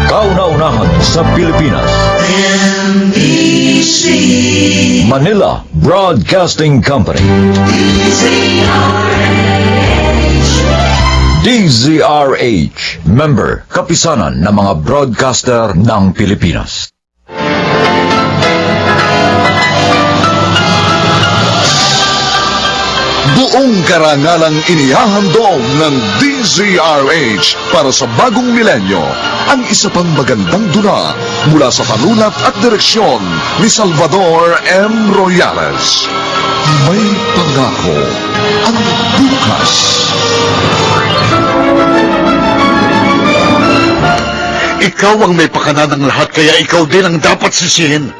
Kauna-unahan sa Pilipinas. NBC Manila Broadcasting Company. DZRH, member, kapisanan ng mga broadcaster ng Pilipinas. Buong karangalang inihahandog ng DZRH para sa bagong milenyo ang isa pang magandang dula mula sa panulat at direksyon ni Salvador M. Royales. May pangako ang bukas. Ikaw ang may pakana ng lahat, kaya ikaw din ang dapat sisihin.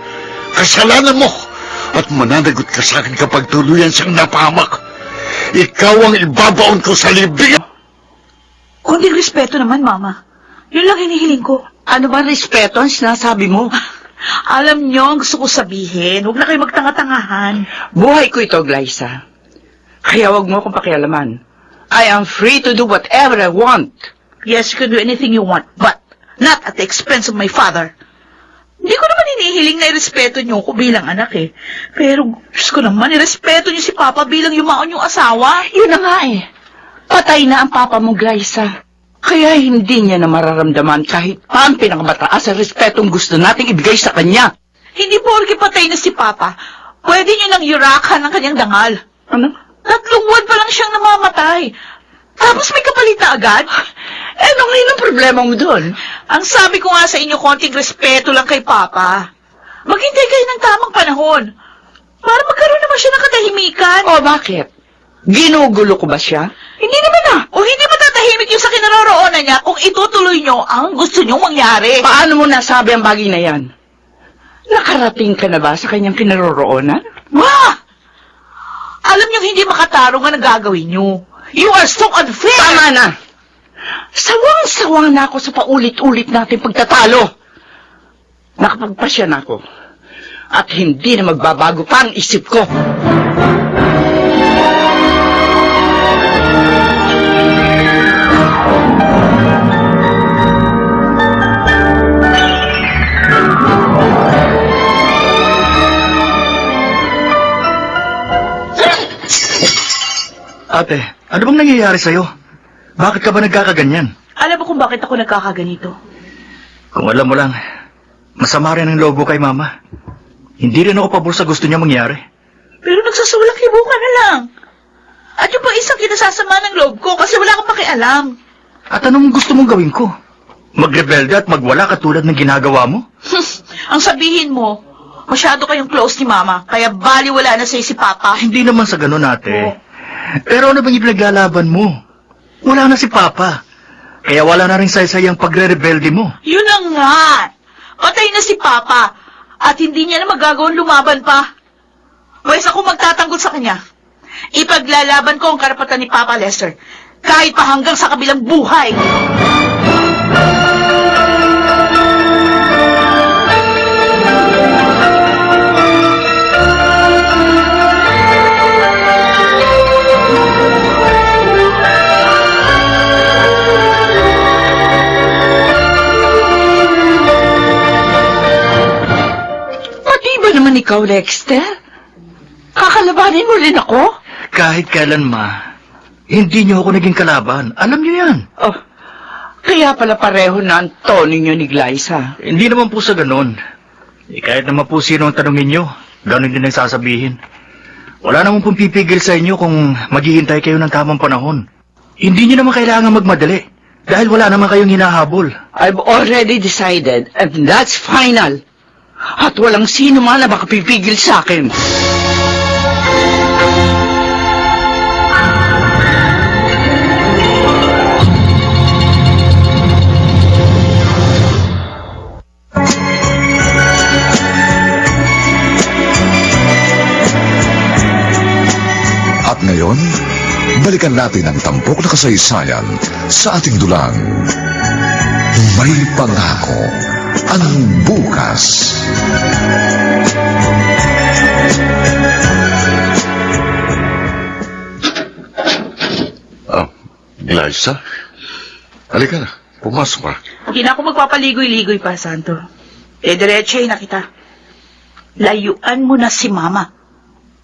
Kasalanan mo at mananagot ka sa akin kapag tuluyan siyang napahamak. Ikaw ang ibabaon ko sa libingan. Kunting respeto naman, Mama. Yun lang hinihiling ko. Ano ba respeto ang sinasabi mo? Alam niyo ang gusto ko sabihin. Huwag na kayo magtanga-tangahan. Buhay ko ito, Glyza. Kaya wag mo akong pakialaman. I am free to do whatever I want. Yes, you can do anything you want, but not at the expense of my father. Hindi ko naman hinihiling na irespeto niyo ko bilang anak eh. Pero Diyos ko naman, irespeto niyo si Papa bilang yumaon yung asawa. Yun na nga eh. Patay na ang papa mo, Glyza. Kaya hindi niya na mararamdaman kahit pa ang pinakamataas ang respetong gusto nating ibigay sa kanya. Hindi porke patay na si Papa, pwede niyo nang yurakan ang kanyang dangal. Ano? 3 buwan pa lang siyang namamatay. Tapos may kapalita agad? Ano ngayon ang problema mo doon? Ang sabi ko nga sa inyo, konting respeto lang kay Papa. Maghintay kayo ng tamang panahon. Para magkaroon naman siya ng katahimikan. O bakit? Ginugulo ko ba siya? Hindi naman na. O hindi matatahimik yung sa kinaroroonan niya kung itutuloy niyo ang gusto niyong mangyari. Paano mo nasabi ang bagay na yan? Nakarating ka na ba sa kanyang kinaroroonan? Ma! Alam niyong hindi makatarong ang nagagawin niyo. You are so unfair! Tama na! Sawang-sawang na ako sa paulit-ulit natin pagtatalo. Nakapagpasya na ako. At hindi na magbabago pa ang isip ko. Ate, ano bang nangyayari sa'yo? Bakit ka ba nagkakaganyan? Alam mo kung bakit ako nagkakaganito? Kung alam mo lang, masama rin ang loob ko kay Mama. Hindi rin ako pabor sa gusto niya mangyari. Pero nagsasulak-hibo ka na lang. At yung pa isang kinasasama ng loob ko kasi wala kang pakialam. At anong gusto mong gawin ko? Magrebelde at magwala katulad ng ginagawa mo? Ang sabihin mo, masyado kayong close ni Mama, kaya baliwala na sa'yo si Papa. Hindi naman sa ganun, ate. Pero ano bang ipinaglalaban mo? Wala na si Papa. Kaya wala na rin saysay ang pagre-rebelde mo. Yun na nga. Patay na si Papa. At hindi niya na magagawang lumaban pa. Pwes ako magtatanggol sa kanya. Ipaglalaban ko ang karapatan ni Papa Lester. Kahit pa hanggang sa kabilang buhay. Naman ikaw, Dexter? Kakalabanin mo rin ako? Kahit kailan, Ma. Hindi niyo ako naging kalaban. Alam niyo yan. Oh, kaya pala pareho na ang tono niyo ni Glyza. Hindi naman po sa ganon. Kahit naman po sino ang tanongin niyo, ganon din ang sasabihin. Wala naman pong pipigil sa inyo kung maghihintay kayo ng tamang panahon. Hindi niyo naman kailangan magmadali. Dahil wala naman kayong hinahabol. I've already decided, and that's final. At walang sino man na makapipigil sa akin. At ngayon, balikan natin ang tampok na kasaysayan sa ating dulang May Pangako ang Bukas. Liza? Halika na, pumasok ka. Hindi na ako magpapaligoy-ligoy pa, Santo. Diretso na kita. Layuan mo na si Mama.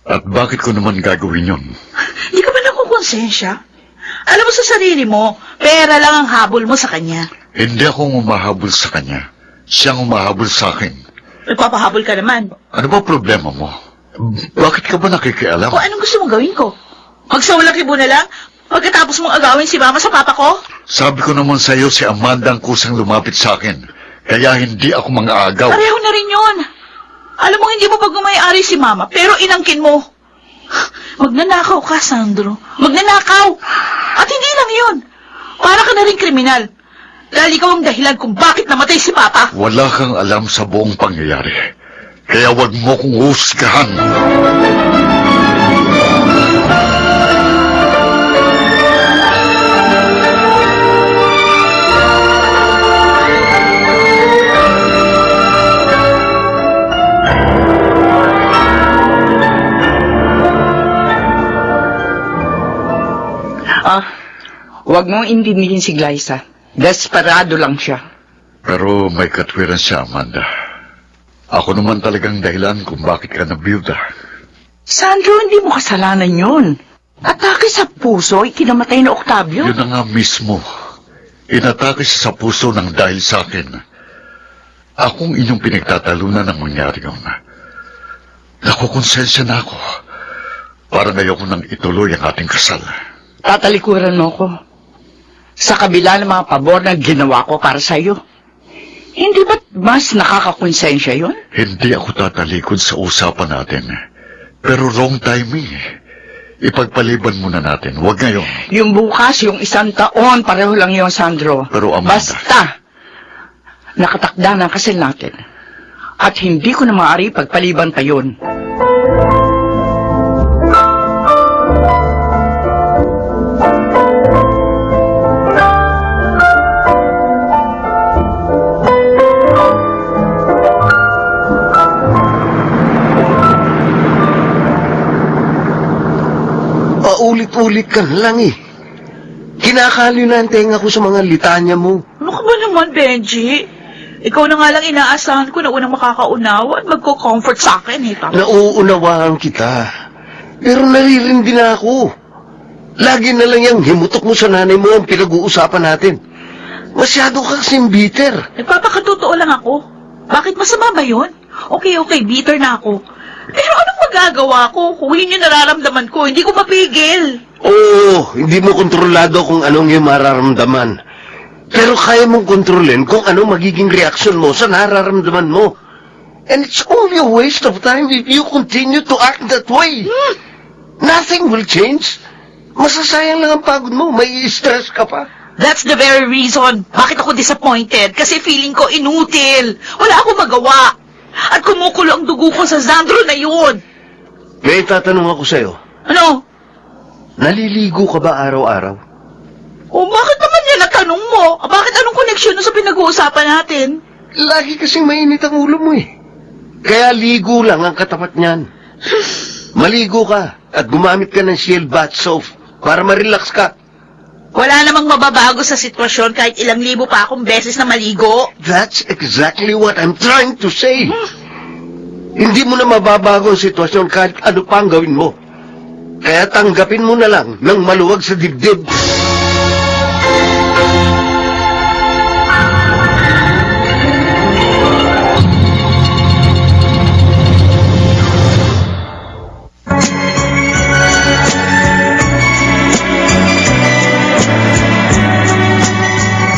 At bakit ko naman gagawin yun? Hindi ka ba nakukonsensya? Alam mo sa sarili mo, pera lang ang habol mo sa kanya. Hindi ako umahabol sa kanya. Siyang umahabol sa akin. Nagpapahabol ka naman. Ano ba problema mo? Bakit ka ba nakikialam? O anong gusto mong gawin ko? Magsawalakibo na lang? Pagkatapos mong agawin si Mama sa Papa ko? Sabi ko naman sa iyo si Amanda ang kusang lumapit sa akin. Kaya hindi ako mang-aagaw. Pareho na rin yun. Alam mo, hindi mo pagmamayari si Mama, pero inangkin mo. Magnanakaw ka, Sandro. Magnanakaw. At hindi lang yun. Para ka na rin kriminal. Dahil ikaw ang dahilan kung bakit namatay si Papa. Wala kang alam sa buong pangyayari. Kaya wag mo kong husgahan. Huwag mong intindihin si Glyza. Desperado lang siya. Pero may katwiran siya, Amanda. Ako naman talagang dahilan kung bakit ka nabiyuda. Sandro, hindi mo kasalanan yun. Atake sa puso, ikinamatay na Octavio. Yun na nga mismo. Inatake siya sa puso ng dahil sa akin. Akong inyong pinagtatalunan ng mangyari yun. Nakukonsensya na ako. Parang ayoko nang ituloy ang ating kasal. Tatalikuran mo ko. Sa kabila ng mga pabor na ginawa ko para sa iyo. Hindi ba't mas nakakakonsensya yun? Hindi ako tatalikod sa usapan natin. Pero wrong timing. Ipagpaliban muna natin. Huwag ngayon. Yung bukas, yung 1 taon, pareho lang yun, Sandro. Pero, Amanda. Basta, nakatakda na ang kasal natin. At hindi ko na maaari pagpaliban pa yun. Paulit-ulit ka na lang eh. Kinakaliw na ang tenga ko sa mga litanya mo. Ano ka ba naman, Benji? Ikaw na nga lang inaasahan ko na unang makakaunawa at magko-comfort sa akin eh. Tama. Nauunawaan kita. Pero naririndi na ako. Lagi na lang yung himutok mo sa nanay mo ang pinag-uusapan natin. Masyado kang simbiter. Nagpapakatotoo lang ako. Bakit masama ba yun? Okay, bitter na ako. Pero anong magagawa ko kung yun yung nararamdaman ko? Hindi ko mapigil. Oo, hindi mo kontrolado kung anong yung mararamdaman. Pero kaya mong kontrolin kung ano magiging reaksyon mo sa nararamdaman mo. And it's only a waste of time if you continue to act that way. Nothing will change. Masasayang lang ang pagod mo. May stress ka pa. That's the very reason bakit ako disappointed. Kasi feeling ko inutil. Wala akong magawa. At kumukulo ang dugo ko sa Sandro na yun. May tatanong ako sa'yo. Ano? Naliligo ka ba araw-araw? O bakit naman yan natanong mo? Bakit anong koneksyon sa pinag-uusapan natin? Lagi kasing mainit ang ulo mo eh. Kaya ligo lang ang katapat niyan. Maligo ka at gumamit ka ng Shield Bath Soap para ma-relax ka. Wala namang mababago sa sitwasyon kahit ilang libo pa akong beses na maligo. That's exactly what I'm trying to say. Hindi mo na mababago ang sitwasyon kahit ano pa ang gawin mo. Kaya tanggapin mo na lang ng maluwag sa dibdib.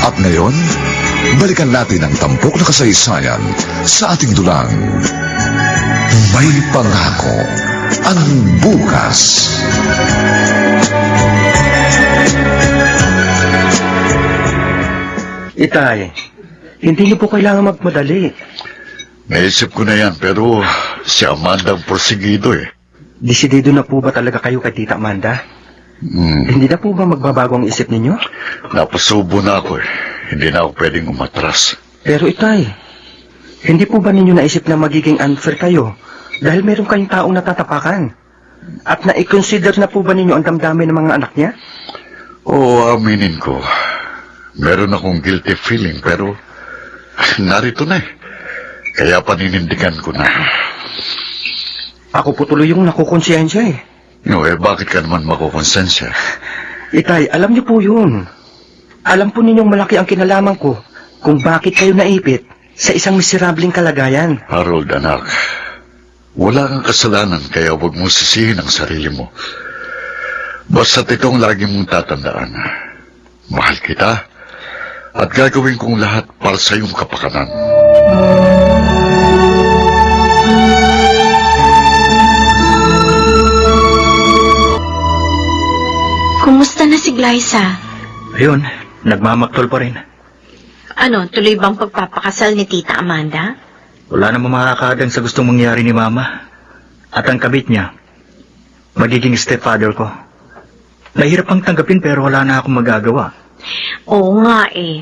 At ngayon, balikan natin ang tampok na kasaysayan sa ating dulang. May pangako ang bukas. Itay, hindi niyo po kailangan magmadali. Naisip ko na yan, pero si Amanda ang porsigido eh. Desidido na po ba talaga kayo kay Tita Amanda? Hindi na po ba magbabago ang isip ninyo? Napasubo na ako eh. Hindi na ako pwedeng umatras. Pero Itay, hindi po ba ninyo naisip na magiging unfair kayo dahil meron kayong taong natatapakan? At na-consider na po ba ninyo ang damdamin ng mga anak niya? Oo, aminin ko. Meron akong guilty feeling pero narito na eh. Kaya paninindigan ko na. Ako po tuloy yung nakukonsensya eh. No, bakit ka naman makukonsensya? Itay, alam niyo po yun. Alam po ninyong malaki ang kinalaman ko kung bakit kayo naipit sa isang miserableng kalagayan. Harold, anak. Wala kang kasalanan kaya huwag mo sisihin ang sarili mo. Basta't itong lagi mong tatandaan. Mahal kita at gagawin kong lahat para sa iyong kapakanan. Kumusta na si Glyza? Ayun, nagmamaktol pa rin. Ano, tuloy bang pagpapakasal ni Tita Amanda? Wala namang makakadang sa gustong mangyari ni Mama. At ang kabit niya, magiging stepfather ko. Nahirap ang tanggapin pero wala na akong magagawa. Oo nga eh.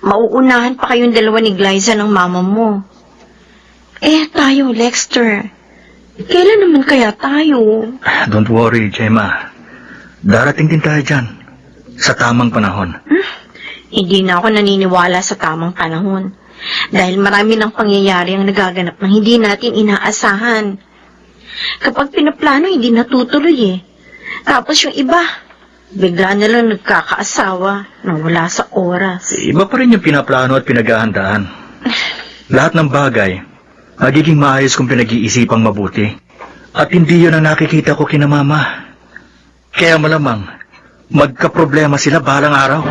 Mauunahan pa kayong dalawa ni Glyza ng mama mo. Tayo, Lexter. Kailan naman kaya tayo? Don't worry, Gemma. Darating din tayo dyan. Sa tamang panahon. Hindi na ako naniniwala sa tamang panahon. Dahil marami ng pangyayari ang nagaganap na hindi natin inaasahan. Kapag pinaplano, hindi natutuloy eh. Tapos yung iba, bigla na lang nagkakaasawa nang wala sa oras. Iba pa rin yung pinaplano at pinaghahandaan. Lahat ng bagay, magiging maayos kung pinag-iisipang mabuti. At hindi yun ang nakikita ko kina Mama. Kaya malamang, magkaproblema sila balang araw.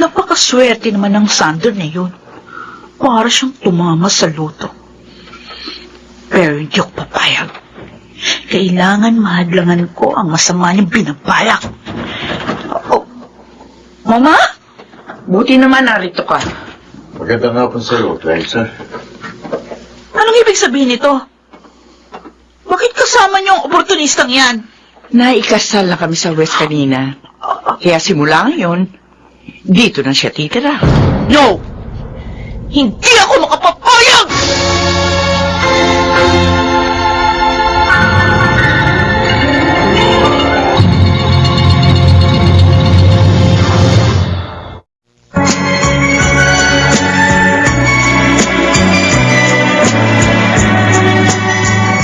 Napakaswerte naman ng Sander na yun. Para siyang tumama sa luto. Pero hindi ako papayag. Kailangan mahadlangan ko ang masama niyang binabalak. Oh. Mama? Buti naman narito ka. Magandang hapon sa iyo, Glyza. Anong ibig sabihin nito? Bakit kasama niyo ang oportunistang yan? Naikasal na kami sa West kanina. Kaya simula ngayon, dito na siya titira. No! Hindi ako makapapayag!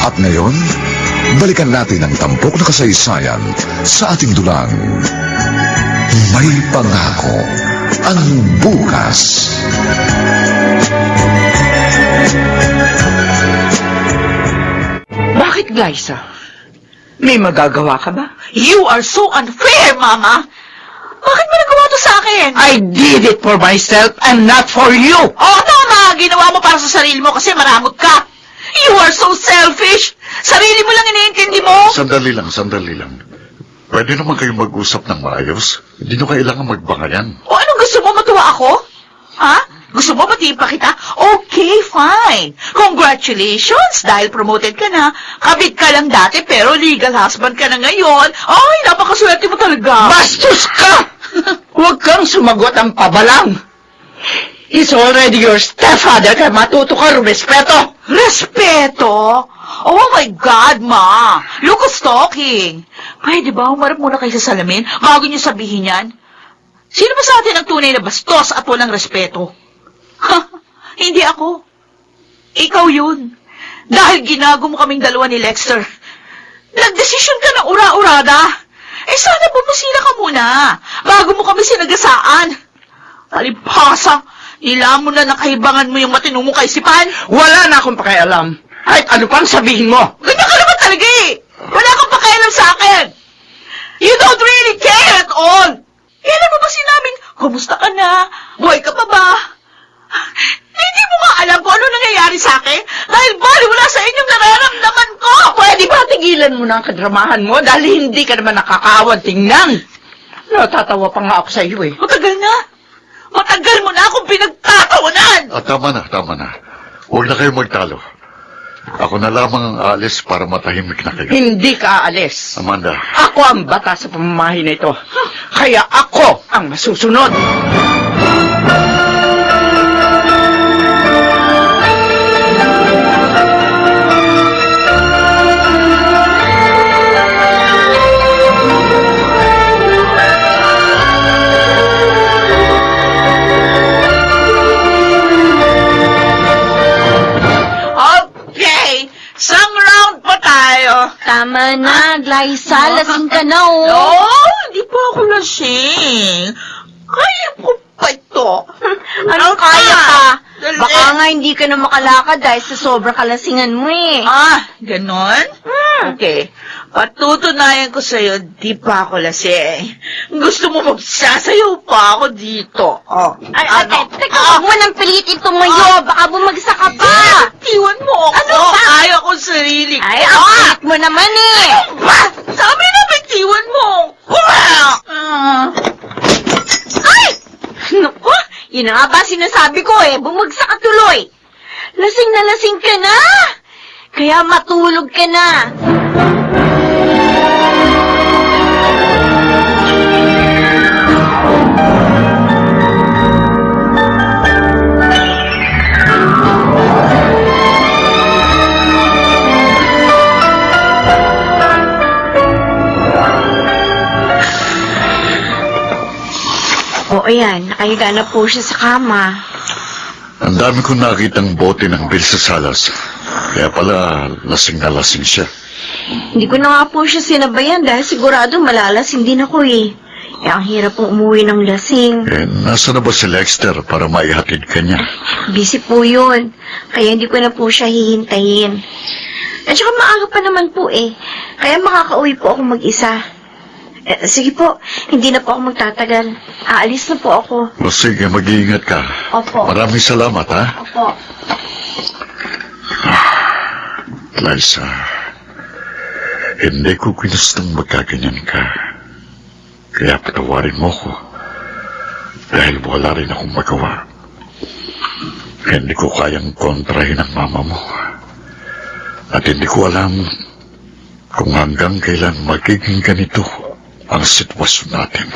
At ngayon, balikan natin ang tampok na kasaysayan sa ating dulang. May pangako ang bukas. Bakit, Glyza? May magagawa ka ba? You are so unfair, Mama! Bakit mo nagawa to sa akin? I did it for myself and not for you! Oo, tama! Ginawa mo para sa sarili mo kasi maramot ka! You are so selfish! Sarili mo lang iniintindi mo! Sandali lang. Pwede naman kayong mag-usap ng maayos. Hindi nyo kailangan magbangayan. O anong gusto mo? Matuwa ako? Ha? Gusto mo batiin pa kita? Okay, fine. Congratulations! Dahil promoted ka na. Kabit ka lang dati pero legal husband ka na ngayon. Ay, napakaswerte mo talaga. Bastos ka! Huwag kang sumagot ang pabalang. He's already your stepfather kaya matuto ka rumespeto. Respeto? Oh my God, Ma! Look who's talking! Pwede ba humarap muna kayo sa salamin bago niyo sabihin yan? Sino ba sa atin ang tunay na bastos at walang respeto? Ha? Hindi ako. Ikaw yun. Dahil ginago mo kaming dalawa ni Lexter. Nagdesisyon ka ng ura-urada. Sana bumusina ka muna bago mo kami sinagasaan. Talipasa, nilamon na nakahibangan mo yung matino mong kaisipan. Wala na akong pakialam. Kahit ano pang sabihin mo. Ganyan ka naman talaga eh. Wala kang pakialam sa akin. You don't really care at all. Kailan mo ba sinabing, kumusta ka na? Buhay ka pa ba? Hindi mo nga alam kung ano nangyayari sa akin dahil baliwala sa inyong nararamdaman ko. Pwede ba tigilan mo na ang kadramahan mo dahil hindi ka naman nakakaawan tingnan? Natatawa pa nga ako sa iyo eh. Matagal na. Matagal mo na akong pinagtatawanan. Tama na. Huwag na kayo magtalo. Ako na lamang ang aalis para matahimik na kayo. Hindi ka aalis. Amanda, Ako ang bata sa pamamahay na ito. Kaya ako ang masusunod. Okay, isang round pa tayo. Tama na, Glyza. Lasing ka na, oh. No, hindi pa ako lasing. Kaya ko pa ito. Anong kaya ka? Dali. Baka nga hindi ka na makalakad dahil sa sobrang kalasingan mo eh. Ganon? Okay. Patutunayan ko sa'yo, di pa ako lasing. Gusto mo magsasayaw pa ako dito. Teka, huwag mo nang pilitin tumayo. Baka bumagsak ka pa. Iwan mo ako. Ano ba? Ayaw ko sarili ko. Ay, ang kulit mo naman eh. Ba? Sabi na bitiwan mo. Ay! Naku, yun na nga ba sinasabi ko eh. Bumagsak ka tuloy. Lasing na lasing ka na. Kaya matulog ka na. O ayan, nakahiga na po siya sa kama. ang dami kong nakitang bote ng Bill sa salas. Kaya pala, lasing na lasing siya. Hindi ko na nga po siya sinabayan dahil sigurado malalasing din ako eh. Ang hirap pong umuwi ng lasing. Nasa na ba si Lexter para maihatid ka niya? Busy po yun. Kaya hindi ko na po siya hihintayin. At saka maaga pa naman po eh. Kaya makakauwi po ako mag-isa. Sige po, hindi na po ako magtatagal. Aalis na po ako. O sige, mag-iingat ka. Opo. Maraming salamat, ha? Opo. Liza, hindi ko ginustong magkaganyan ka. Kaya patawarin mo ko. Dahil wala rin akong magawa. Hindi ko kayang kontrahin ang mama mo. At hindi ko alam kung hanggang kailan magiging ganito ang sitwasyon natin.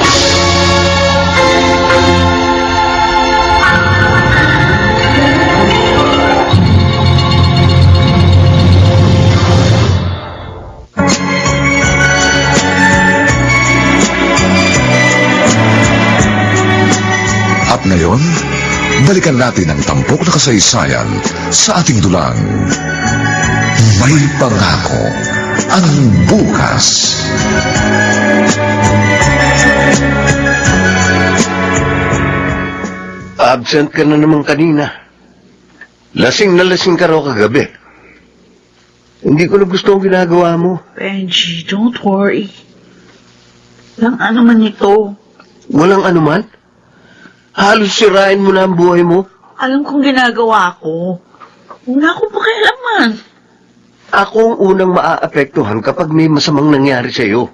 At ngayon, balikan natin ang tampok na kasaysayan sa ating dulang. May pangako ang bukas. Absent ka na naman kanina. Lasing na lasing ka raw kagabi. Hindi ko na gusto ang ginagawa mo. Benji, don't worry. Lang ano man ito. Walang anuman. Halos sirain mo na ang buhay mo. Alam kong ginagawa ko. Wala akong pakialaman. Ako ang unang maaapektuhan kapag may masamang nangyari sa'yo.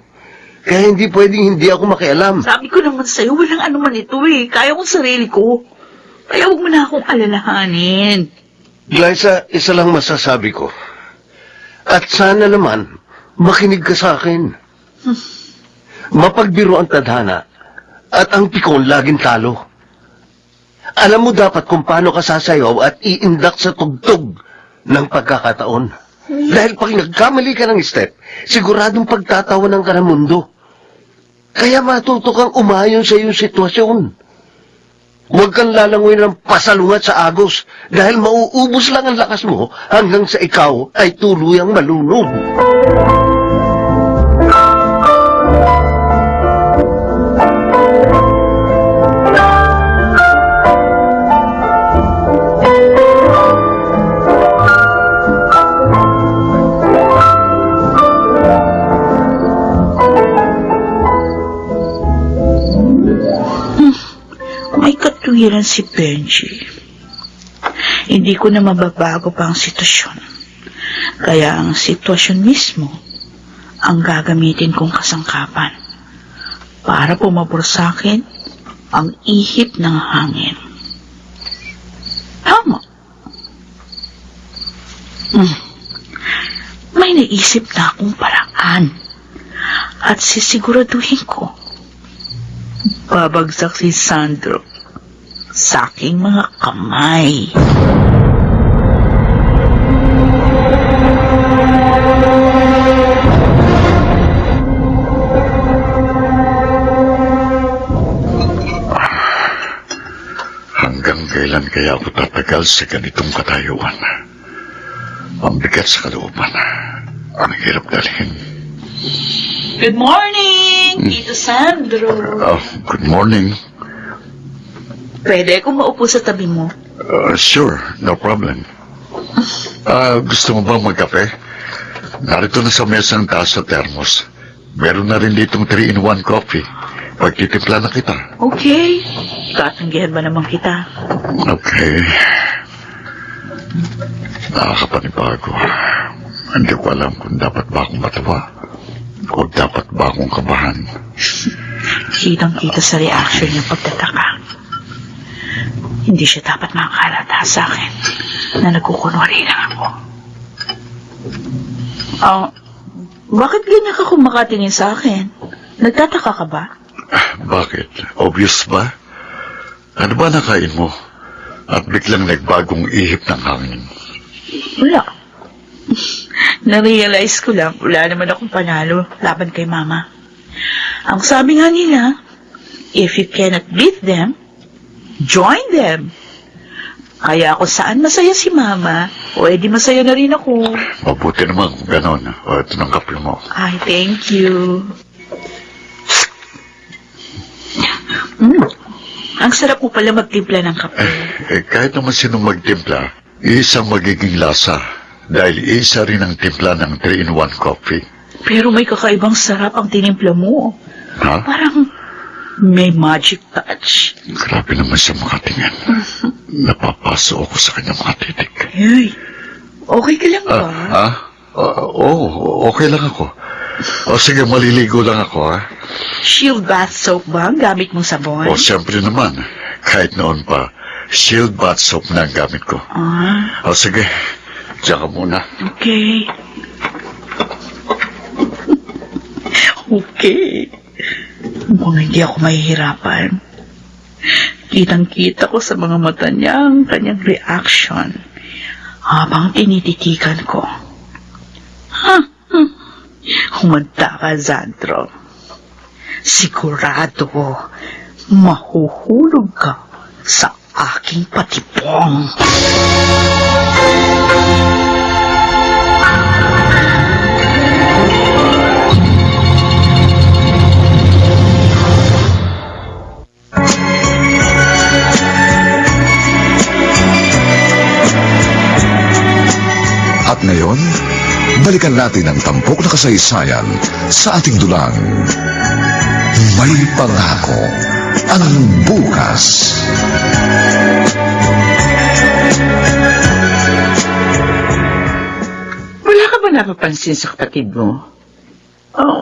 Kaya hindi pwedeng hindi ako makialam. Sabi ko naman sa'yo, walang ano man ito eh. Kaya kong sarili ko. Kaya huwag mo na akong alalahanin. Glyza, isa lang masasabi ko. At sana naman, makinig ka sa akin. Mapagbiro ang tadhana at ang pikon laging talo. Alam mo dapat kung paano ka sasayaw at iindak sa tugtog ng pagkakataon. Dahil pag nagkamali ka ng step, siguradong pagtatawanan ka ng mundo. Kaya matuto kang umayon sa iyong sitwasyon. Huwag kang lalangoy ng pasalungat sa agos dahil mauubos lang ang lakas mo hanggang sa ikaw ay tuluyang malunod. May katuwiran si Benji. Hindi ko na mababago pa ang sitwasyon. Kaya ang sitwasyon mismo ang gagamitin kong kasangkapan para pumabor sa akin ang ihip ng hangin. Tama. May naisip na akong paraan. At sisiguraduhin ko, babagsak si Sandro sa aking mga kamay. Hanggang kailan kaya ako tatagal sa ganitong katayuan? Ang bigat sa kalooban. Ang hirap dalhin. Good morning, Tito Sandro. Good morning. Pwede akong maupo sa tabi mo? Sure, no problem. Gusto mo bang magkape? Narito na sa mesa ang taas sa thermos. Meron na rin ditong 3-in-1 coffee. Pagtitimpla na kita. Okay. Tatanggihan ba naman kita? Okay. Nakakapanibago. Hindi ko alam kung dapat ba akong matawa o dapat ba akong kabahan. Kitang-kita sa reaction niya pagtataka. Hindi siya dapat makakalata sa akin na nagkukunwari lang ako. Bakit ganyan ka kung makatingin sa akin? Nagtataka ka ba? Bakit? Obvious ba? Ano ba nakain mo? At biglang nagbagong ihip ng hangin. Wala. Na-realize ko lang, wala naman akong panalo laban kay Mama. Ang sabi nga nila, if you cannot beat them, join them. Kaya kung saan masaya si Mama, o edi masaya na rin ako. Mabuti naman kung ganon. O, ito ng kape mo. Ay, thank you. Ang sarap mo pala magtimpla ng kape. Kahit naman sinong magtimpla, isang magiging lasa. Dahil isa rin ang timpla ng 3-in-1 coffee. Pero may kakaibang sarap ang tinimpla mo. Ha? Parang may magic touch. Grabe naman siya makatingin. Napapaso ako sa kanyang mga titik. Hey, okay ka lang ba? Okay lang ako. O sige, maliligo lang ako, ha? Shield bath soap ba ang gamit mong sabon? O siyempre naman, kahit noon pa, Shield bath soap na ang gamit ko. O sige, diyan ka muna. Okay. Okay. Mukhang hindi ako mahihirapan. Kitang-kita ko sa mga mata niya ang kanyang reaction habang tinititikan ko. Humanda ka, Sandro. Sigurado mahuhulog ka sa aking patibong. At ngayon, balikan natin ang tampok na kasaysayan sa ating dulang. May pangako ang bukas. Wala ka ba napapansin sa kapatid mo?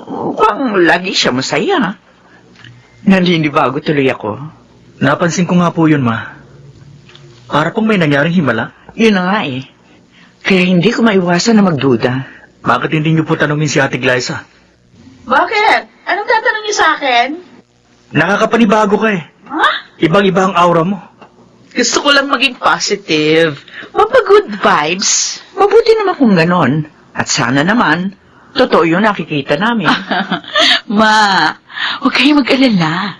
Mukhang lagi siya masaya. Naninibago tuloy ako. Napansin ko nga po yun, Ma. Para pong may nangyaring himala. Yun na nga eh. Kaya hindi ko maiwasan na magduda. Bakit hindi niyo po tanungin si Ate Glyza? Bakit? Anong tatanong niyo sa akin? Nakakapanibago ka eh. Ha? Ibang-iba ang aura mo. Gusto ko lang maging positive. Good vibes. Mabuti naman kung ganon. At sana naman, totoo yung nakikita namin. Ma, huwag kayong mag-alala.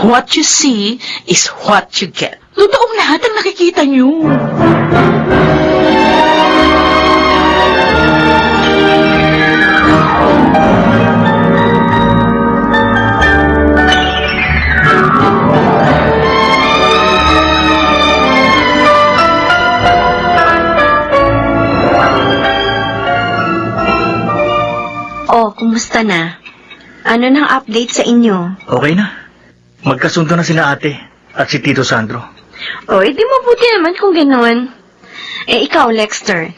What you see is what you get. Totoong lahat ang nakikita niyo. Kumusta na? Ano nang update sa inyo? Okay na. Magkasundo na sina ate at si Tito Sandro. Di mabuti naman kung gano'n. Ikaw, Lexter,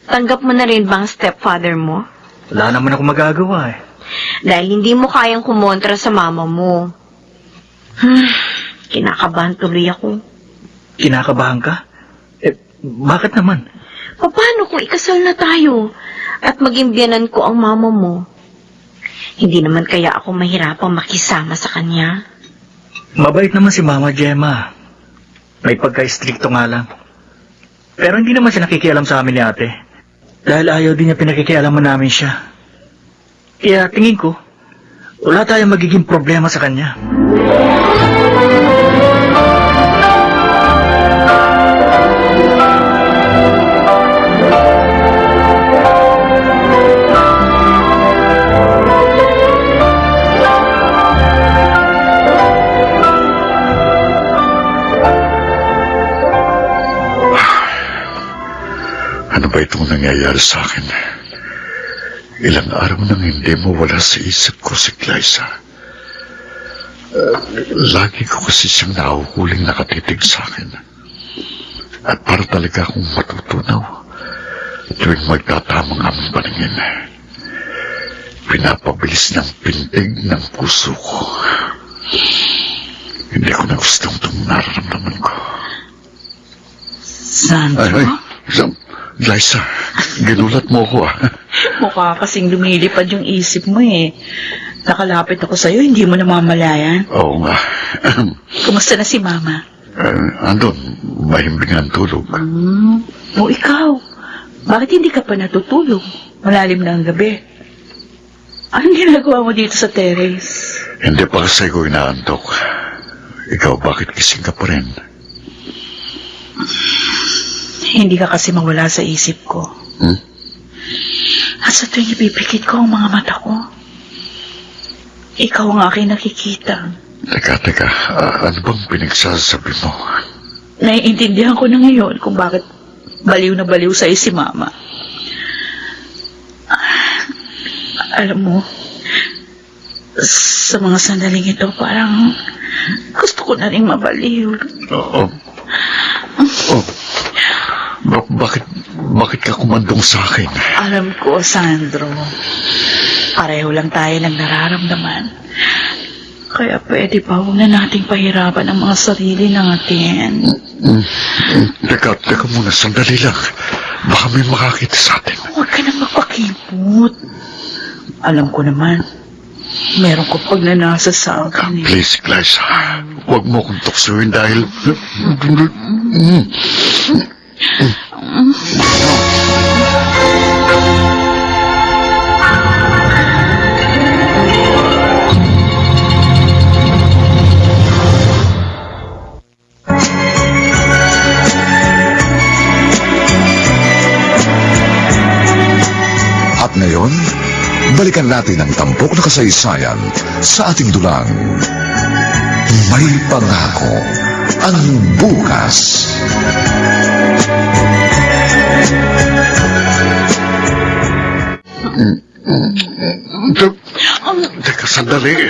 tanggap mo na rin bang stepfather mo? Wala naman ako magagawa eh. Dahil hindi mo kayang kumontra sa mama mo. Kinakabahan tuloy ako. Kinakabahan ka? Bakit naman? Paano kung ikasal na tayo at maging biyanan ko ang mama mo? Hindi naman kaya ako mahirapang makisama sa kanya. Mabait naman si Mama Gemma. May pagka-stricto nga lang. Pero hindi naman siya nakikialam sa amin ni ate. Dahil ayaw din niya pinakikialaman namin siya. Kaya tingin ko, wala tayong magiging problema sa kanya. Ano ba itong nangyayari sa akin? Ilang araw nang hindi mawala sa isip ko si Glyza. Lagi ko kasi siyang nahuhuling nakatitig sa akin. At para talaga akong matutunaw tuwing magtatamang aming paningin. Pinapabilis ng pintig ng puso ko. Hindi ko na gustong itong nararamdaman ko. Sandro? Glyza, ginulat mo ako Mukha kasing lumilipad yung isip mo eh. Nakalapit ako sa'yo, hindi mo namamalayan. Oo nga. Kumusta na si Mama? Andun, mahimbing ang tulog. O ikaw, bakit hindi ka pa natutulog? Malalim na ang gabi. Anong ginagawa mo dito sa terrace? Hindi pa kasi ko inaantok. Ikaw, bakit gising ka pa rin? Hindi ka kasi mawala sa isip ko. At sa tuwing ipipikit ko ang mga mata ko, ikaw ang aking nakikita. Teka, ano bang pinagsasabi mo? Naiintindihan ko na ngayon kung bakit baliw na baliw sa'yo si Mama. Alam mo, sa mga sandaling ito, parang gusto ko na rin mabaliw. Bakit ka kumandong sa akin? Alam ko, Sandro, pareho lang tayo ng nararamdaman. Kaya pwede pa huwag na nating pahirapan ang mga sarili natin. Teka muna, sandali lang. Baka may makakita sa atin. Huwag ka nang magpakipot. Alam ko naman, meron ko pagnanasa sa akin. Please, Glyza, huwag mo kong tuksuin dahil... At ngayon, balikan natin ang tampok na kasaysayan sa ating dulang. May pangako ang bukas. Teka, sandali.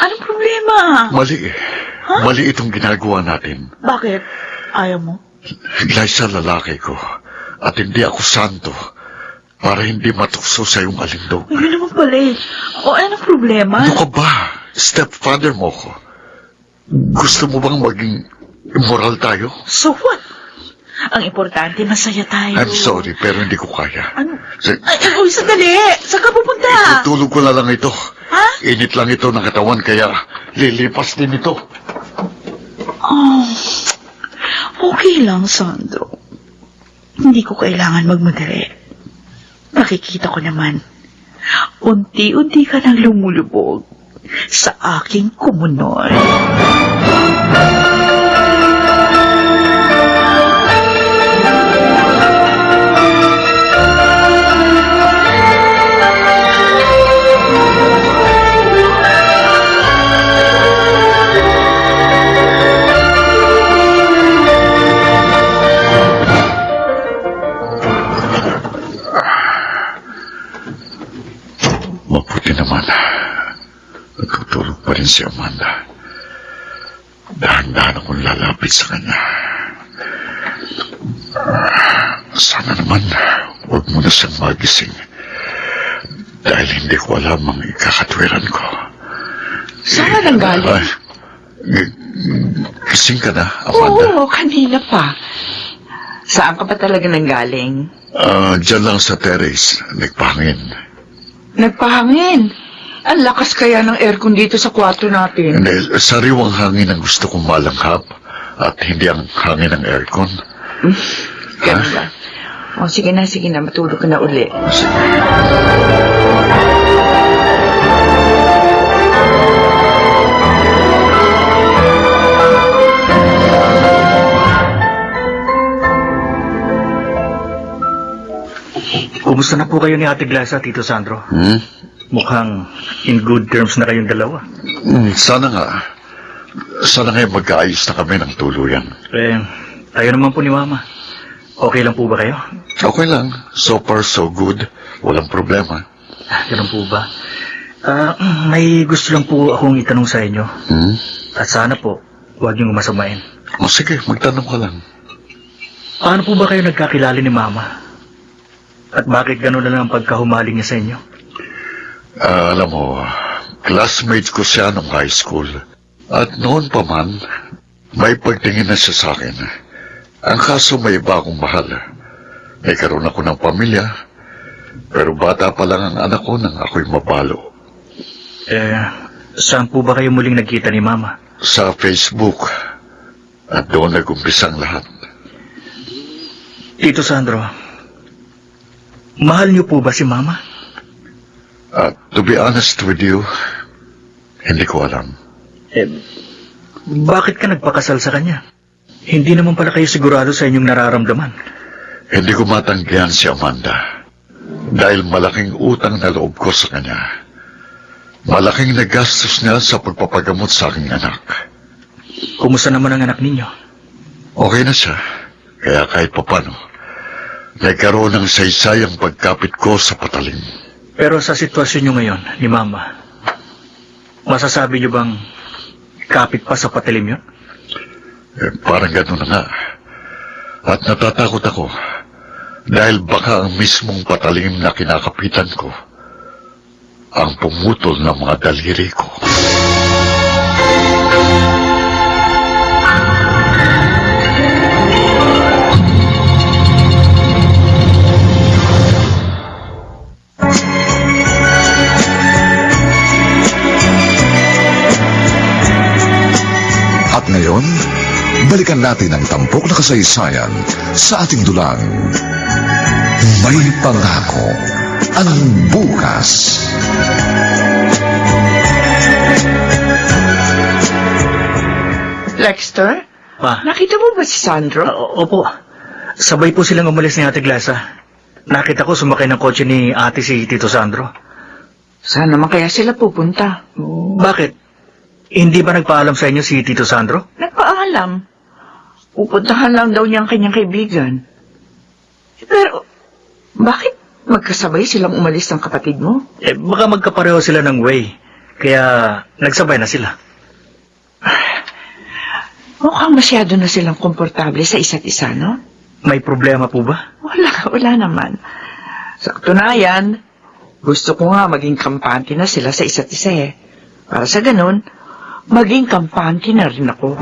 Anong problema? Mali itong ginagawa natin. Bakit? Ayaw mo? Glyza, lalaki ko. At hindi ako santo. Para hindi matukso sa iyong alindog. Ayun naman pala eh. O anong problema? Ano ka ba? Stepfather mo ko. Gusto mo bang maging immoral tayo? So what? Ang importante, masaya tayo. I'm sorry, pero hindi ko kaya. Ano? Uy, sandali! Saan ka pupunta? Itutulog ko na lang ito. Ha? Init lang ito ng katawan, kaya lilipas din ito. Oh, okay lang, Sandro. Hindi ko kailangan magmadali. Nakikita ko naman, unti-unti ka nang lumulubog sa aking kumunoy. Mabuti naman. Natutulog pa rin si Amanda. Dahan-dahan akong lalapit sa kanya. Sana naman, huwag mo na siyang magising. Dahil hindi ko alam ang ikakatwiran ko. Saan nang galing? Gising ka na, Amanda? Oo, kanina pa. Saan ka pa talaga nanggaling? Diyan lang sa terrace, nagpahangin. Nagpahangin. Ang lakas kaya ng aircon dito sa kwarto natin. Hindi, sariwang hangin ang gusto kong malanghap at hindi ang hangin ng aircon. Ganun ba? O, sige na, matulog ka na uli. Sige. Kumusta na po kayo ni Ate Glasa, Tito Sandro? Mukhang in good terms na kayong dalawa. Sana nga. Sana nga magkaayos na kami ng tuluyan. Tayo naman po ni Mama. Okay lang po ba kayo? Okay lang. So far, so good. Walang problema. Ganun po ba? May gusto lang po akong itanong sa inyo. At sana po, huwag niyong masamain. O sige, magtanong ka lang. Paano po ba kayo nagkakilala ni Mama? At bakit gano'n na lang ang pagkahumaling niya sa inyo? Alam mo, classmates ko siya nung high school. At noon pa man, may pagtingin na siya sa akin. Ang kaso may iba akong mahal. May karoon ako ng pamilya, pero bata pa lang ang anak ko nang ako'y mabalo. Saan po ba kayo muling nagkita ni Mama? Sa Facebook. At doon nag-umpisa ang lahat. Tito Sandro, mahal niyo po ba si Mama? To be honest with you, hindi ko alam. Bakit ka nagpakasal sa kanya? Hindi naman pala kayo sigurado sa inyong nararamdaman. Hindi ko matanggihan si Amanda. Dahil malaking utang na loob ko sa kanya. Malaking nagastos niya sa pagpapagamot sa aking anak. Kumusta naman ang anak ninyo? Okay na siya. Kaya kahit papano, nagkaroon ng saysayang pagkapit ko sa patalim. Pero sa sitwasyon nyo ngayon, ni Mama, masasabi nyo bang kapit pa sa patalim yun? Parang gano'n na nga. At natatakot ako dahil baka ang mismong patalim na kinakapitan ko ang pumutol ng mga daliri ko. At ngayon, balikan natin ang tampok na kasaysayan sa ating dulang. May pangako ang bukas. Lexter, Pa? nakita mo ba si Sandro? Opo. Sabay po silang umalis ni Ate Glasa. Nakita ko sumakay ng kotse ni ate si Tito Sandro. Saan naman kaya sila pupunta? Bakit? Hindi ba nagpaalam sa inyo si Tito Sandro? Nagpaalam. Pupuntahan lang daw niya ang kanyang kaibigan. Pero, bakit magkasabay silang umalis ng kapatid mo? Baka magkapareho sila ng way. Kaya nagsabay na sila. Mukhang masyado na silang komportable sa isa't isa, no? May problema po ba? Wala naman. Sa katunayan, gusto ko nga maging kampante na sila sa isa't isa eh. Para sa ganun, maging kampante na rin ako.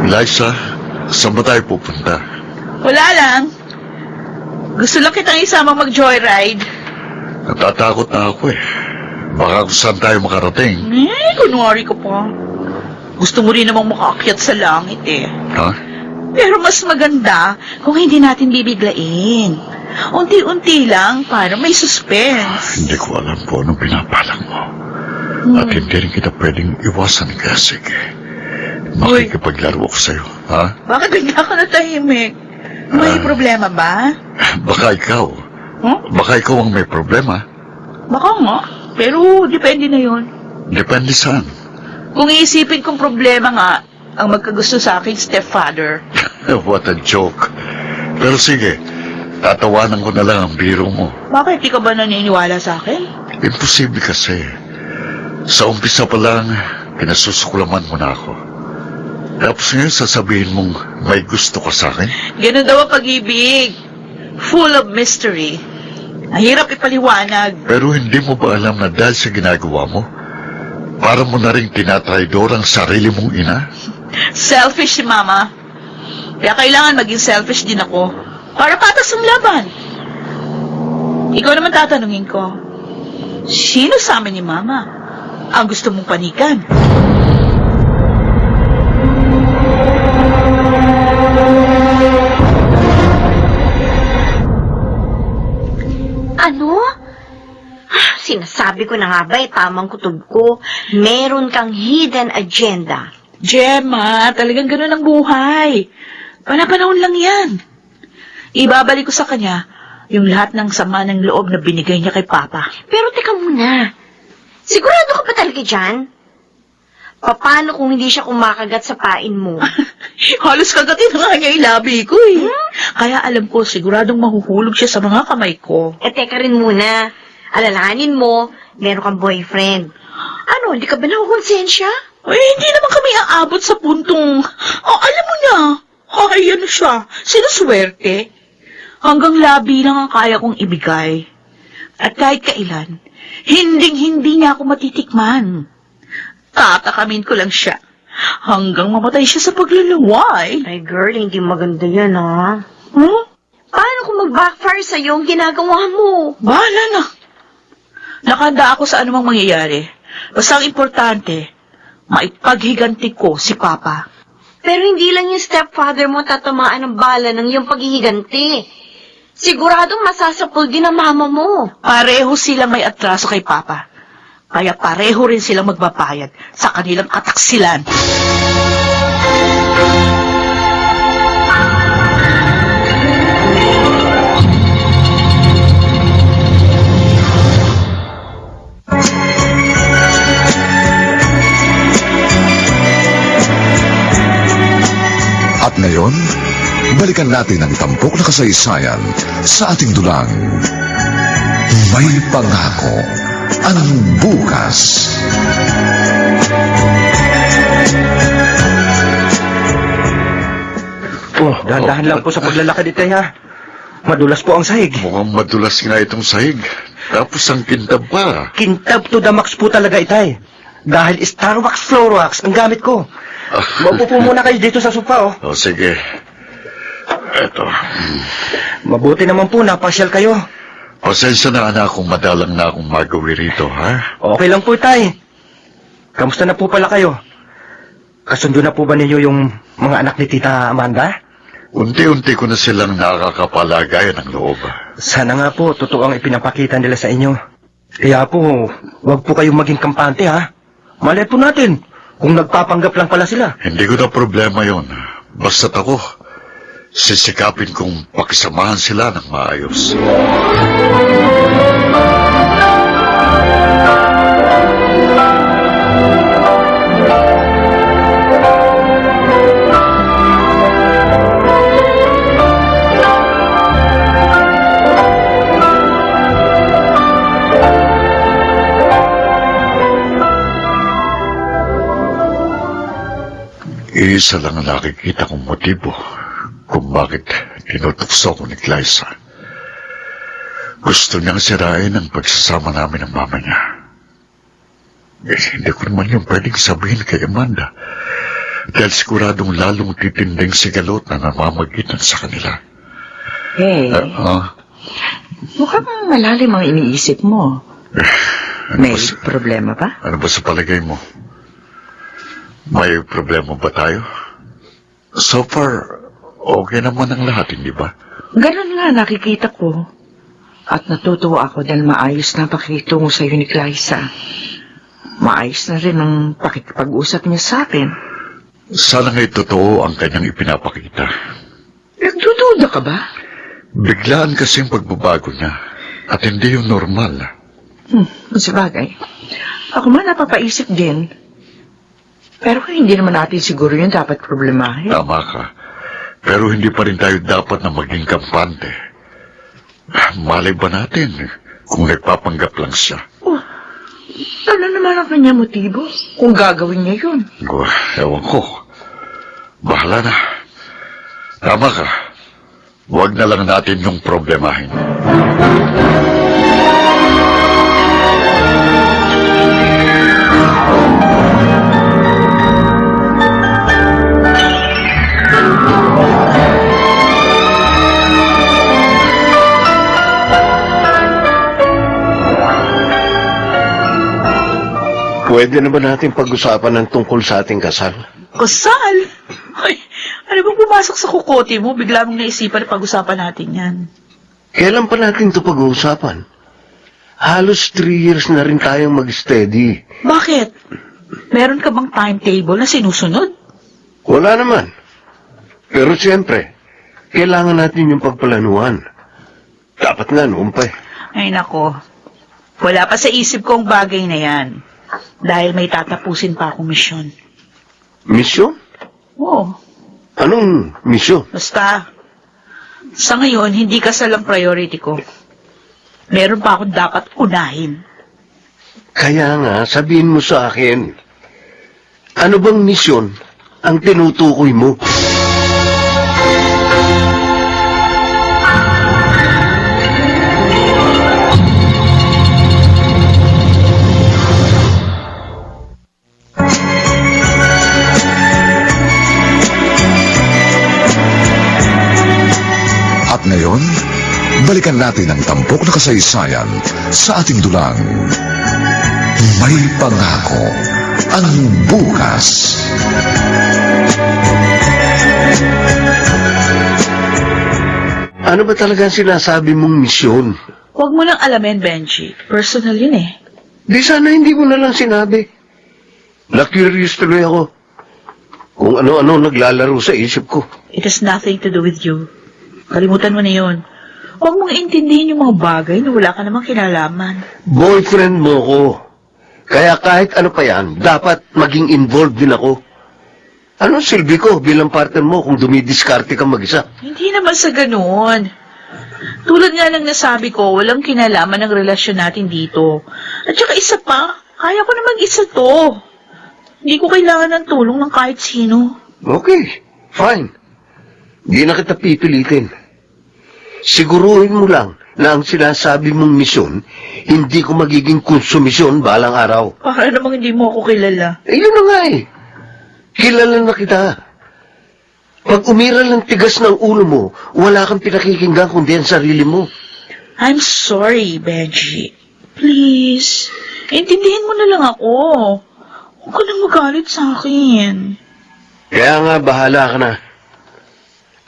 Liza, saan ba tayo pupunta? Wala lang. Gusto lang kitang isama mag-joyride. Natatakot na ako eh. Baka kung saan tayo makarating. Kunwari ka pa. Gusto mo rin namang makaakyat sa langit eh. Ha? Pero mas maganda kung hindi natin bibiglain. Unti-unti lang para may suspense. Hindi ko alam kung anong pinapalang mo. At hindi rin kita pwedeng iwasan kasi makikipaglaro ako sa'yo, ha? Bakit bigla ka natahimik? May problema ba? Baka ikaw. Baka ikaw ang may problema. Baka nga. Pero depende na yon. Depende saan. Kung iisipin kong problema nga, ang magkagusto sa akin stepfather. What a joke. Pero sige, tatawanan ko na lang ang biro mo. Bakit di ka ba naniniwala sa akin? Imposible kasi. Sa umpisa pa lang, Pinasusuklaman mo na ako. Tapos ngayon sasabihin mong may gusto ka sa akin? Ganun daw ang pag-ibig. Full of mystery. Ang hirap ipaliwanag. Pero hindi mo ba alam na dahil sa ginagawa mo, para mo na rin tinatraidor ang sarili mong ina? Selfish si Mama. Kaya kailangan maging selfish din ako. Para patas ang laban. Ikaw naman tatanungin ko. Sino sa amin ni Mama ang gusto mong panikan? Ano? Sinasabi ko na nga ba, tamang kutob ko, meron kang hidden agenda. Gemma, talagang ganun ang buhay. Panapanahon lang yan. Ibabalik ko sa kanya yung lahat ng sama ng loob na binigay niya kay Papa. Pero teka muna, sigurado ka pa talaga dyan? Paano kung hindi siya kumakagat sa pain mo? Halos kagatin na nga niya ilabi ko eh. Kaya alam ko, siguradong mahuhulog siya sa mga kamay ko. Teka rin muna, alalahanin mo, meron kang boyfriend. Ano, hindi ka ba nakukonsensya? Hindi naman kami aabot sa puntong, alam mo na, ano siya, sinuswerte. Hanggang labi lang ang kaya kong ibigay. At kahit kailan, hinding-hindi niya ako matitikman. Tatakamin ko lang siya hanggang mamatay siya sa paglalaway. Ay girl, hindi maganda yan ha. Paano kung mag-backfire sa'yo ang ginagawa mo? Bahala na. Nakahanda ako sa anumang mangyayari. Basta ang importante, maipaghiganti ko si Papa. Pero hindi lang yung stepfather mo tatamaan ng bala ng iyong paghihiganti. Siguradong masasapul din ang mama mo. Pareho silang may atraso kay Papa. Kaya pareho rin silang magbabayad sa kanilang kataksilan. At ngayon, balikan natin ang tampok na kasaysayan sa ating dulang. May pangako ang bukas. Dahan-dahan lang po sa paglalakad ito, ha? Madulas po ang sahig. Mukhang madulas nga itong sahig. Tapos ang kintab pa. Kintab to the max po talaga, itay. Dahil Starwax Floorwax ang gamit ko. Maupo po muna kayo dito sa sofa, oh. O sige. Eto. Mabuti naman po, napasyal kayo. Pasensya na anak kung madalang na akong magawi rito, ha? Okay lang po, tay. Kamusta na po pala kayo? Kasundo na po ba ninyo yung mga anak ni Tita Amanda? Unti-unti ko na silang nakakapalagayan ng loob. Sana nga po, totoo ang ipinapakita nila sa inyo. Kaya po, wag po kayong maging kampante, ha? Malay po natin kung nagpapanggap lang pala sila. Hindi ko na problema yon. Basta't ako, sisikapin kong pakisamahan sila ng maayos. Isa lang ang nakikita kong motibo kung bakit tinutukso ko ni Glyza. Gusto niyang sirain ang pagsasama namin ng mama niya. Hindi ko naman yung pwedeng sabihin kay Amanda dahil siguradong lalong titinding sigalot na namamagitan sa kanila. Hey, mukhang malalim ang iniisip mo. May problema ba? Ano ba sa palagay mo? May problema ba tayo? So far, okay naman ang lahat, hindi ba? Ganun nga nakikita ko. At natutuwa ako dahil maayos na pakitungo sa iyo ni Glyza. Maayos na rin ang pakikipag-usap niya sa akin. Sana nga'y totoo ang kanyang ipinapakita. Nagdududa ka ba? Biglaan kasi ang pagbabago niya at hindi yung normal. Sabagay. Ako man napapaisip din. Pero hindi naman natin siguro yun dapat problemahin. Tama ka. Pero hindi pa rin tayo dapat na maging kampante. Malay ba natin kung nagpapanggap lang siya? Ano naman ang kanya motibo kung gagawin niya yun? Ewan ko. Bahala na. Tama ka. Huwag na lang natin yung problemahin. Pwede na ba natin pag-usapan ng tungkol sa ating kasal? Kasal? Ay, ano bang pumasok sa kukote mo? Bigla mong naisipan na pag-usapan natin yan. Kailan pa natin ito pag-uusapan? Halos 3 years na rin tayong mag-steady. Bakit? Meron ka bang timetable na sinusunod? Wala naman. Pero siyempre, kailangan natin yung pagplanuhan. Dapat nga noon pa eh. Ay nako, wala pa sa isip ko ang bagay na yan. Dahil may tatapusin pa akong misyon. Misyon? Oo, Anong misyon? basta. Sa ngayon, hindi kasal ang priority ko. Meron pa akong dapat unahin. Kaya nga, sabihin mo sa akin, ano bang misyon ang tinutukoy mo? At ngayon, balikan natin ang tampok na kasaysayan sa ating dulang. May pangako ang bukas. Ano ba talaga ang sinasabi mong misyon? Huwag mo nang alamin, Benji. Personal yun eh. Di sana hindi mo na lang sinabi. Na-curious tuloy ako. Kung ano-ano naglalaro sa isip ko. It has nothing to do with you. Kalimutan mo na yun. Huwag mong intindihin yung mga bagay na wala ka namang kinalaman. Boyfriend mo ko. Kaya kahit ano pa yan, dapat maging involved din ako. Anong silbi ko bilang partner mo kung dumidiskarte ka mag-isa? Hindi naman sa ganoon. Tulad nga ng nasabi ko, walang kinalaman ng relasyon natin dito. At saka isa pa, kaya ko na mag-isa to. Hindi ko kailangan ng tulong ng kahit sino. Okay, fine. Hindi na kita pipilitin. Siguruhin mo lang na ang sinasabi mong misyon, hindi ko magiging konsumisyon balang araw. Para namang hindi mo ako kilala. Eh, yun na nga eh. Kilala na kita. Pag umiral ng tigas ng ulo mo, wala kang pinakikinggan kundi ang sarili mo. I'm sorry, Benji. Please, intindihin mo na lang ako. Huwag ka nang magalit sa akin. Kaya nga, bahala ka na.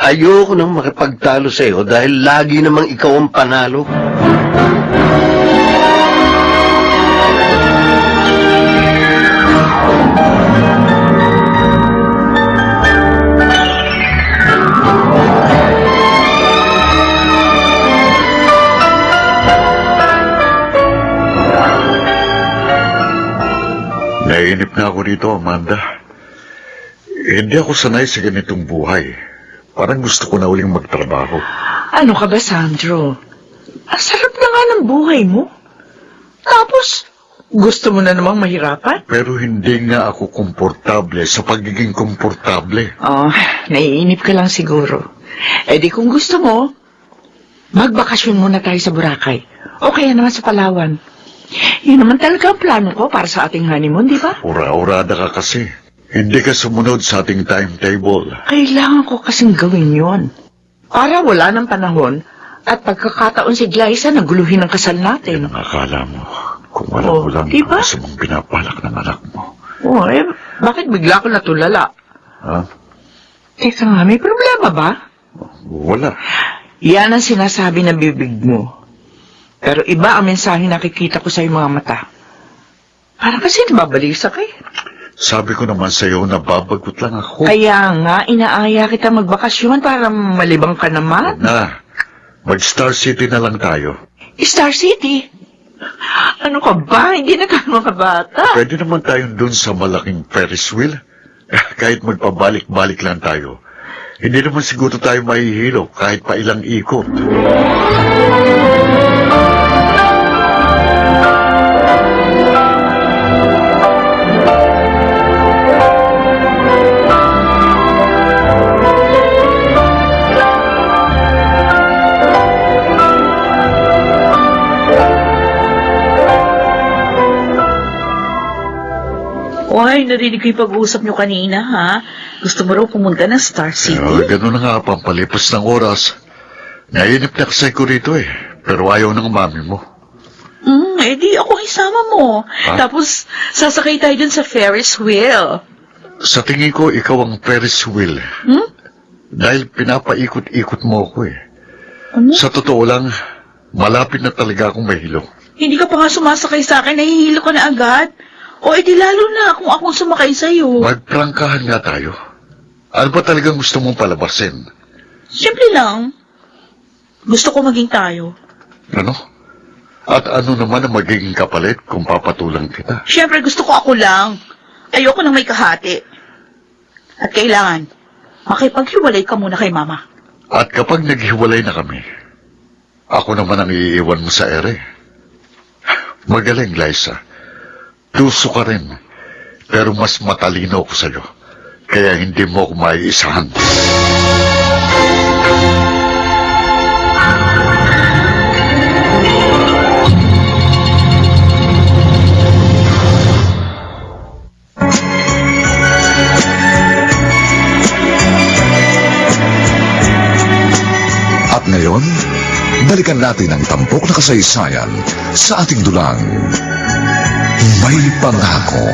Ayoko nang makipagtalo sa'yo dahil lagi namang ikaw ang panalo. Naiinip na ako rito, Amanda. Hindi ako sanay sa ganitong buhay. Parang gusto ko na uling magtrabaho. Ano ka ba, Sandro? Ang sarap na nga ng buhay mo. Tapos, gusto mo na namang mahirapan? Pero hindi nga ako komportable sa pagiging komportable. Oh, naiinip ka lang siguro. Eh di kung gusto mo, magbakasyon muna tayo sa Boracay. O kaya naman sa Palawan. Yun naman talaga ang plano ko para sa ating honeymoon, di ba? Ura-urada ka kasi. Hindi ka sumunod sa ating timetable. Kailangan ko kasing gawin yon. Para wala ng panahon at pagkakataon si Glyza na guluhin ang kasal natin. Ang akala mo, kung alam Oh, mo lang diba? ang masamang pinapalak ng anak mo. Oh, eh, bakit bigla ko natulala? Ha? Teka nga, may problema ba? Wala. Yan ang sinasabi ng bibig mo. Pero iba ang mensahe nakikita ko sa iyong mga mata. Para kasi nababalisa ka eh. Sabi ko naman sa'yo na babagot lang ako. Kaya nga, inaaya kita magbakasyon para malibang ka naman. Na, mag-Star City na lang tayo. Star City? Ano ka ba? Hindi na ka mga bata. Pwede naman tayo dun sa malaking Ferris wheel. Kahit magpabalik-balik lang tayo. Hindi naman siguro tayo mahihilo kahit pa ilang ikot. narinig ko yung pag-uusap nyo kanina, ha? Gusto mo raw pumunta ng Star City? Ganun na nga, pampalipas ng oras. Nainip na kasi ko rito eh. Pero ayaw ng mami mo. Di ako isama mo. Tapos, sasakay tayo dun sa Ferris wheel. Sa tingin ko, ikaw ang Ferris wheel. Dahil pinapaikot-ikot mo ako eh. Ano? Sa totoo lang, malapit na talaga akong mahilo. Hindi ka pa nga sumasakay sa akin, nahihilo ka na agad. O edi lalo na kung akong sumakay sa'yo. Magprangkahan nga tayo. Ano ba talagang gusto mong palabasin? Simple lang. Gusto ko maging tayo. Ano? At ano naman ang magiging kapalit kung papatulang kita? Siyempre gusto ko ako lang. Ayoko nang may kahati. At kailangan, makipaghiwalay ka muna kay Mama. At kapag naghiwalay na kami, ako naman ang iiwan mo sa ere. Magaling, Liza. Tuso ka rin. Pero mas matalino ako sa'yo. Kaya hindi mo ako maiisahan. At ngayon, balikan natin ang tampok na kasaysayan sa ating dulang. May pangako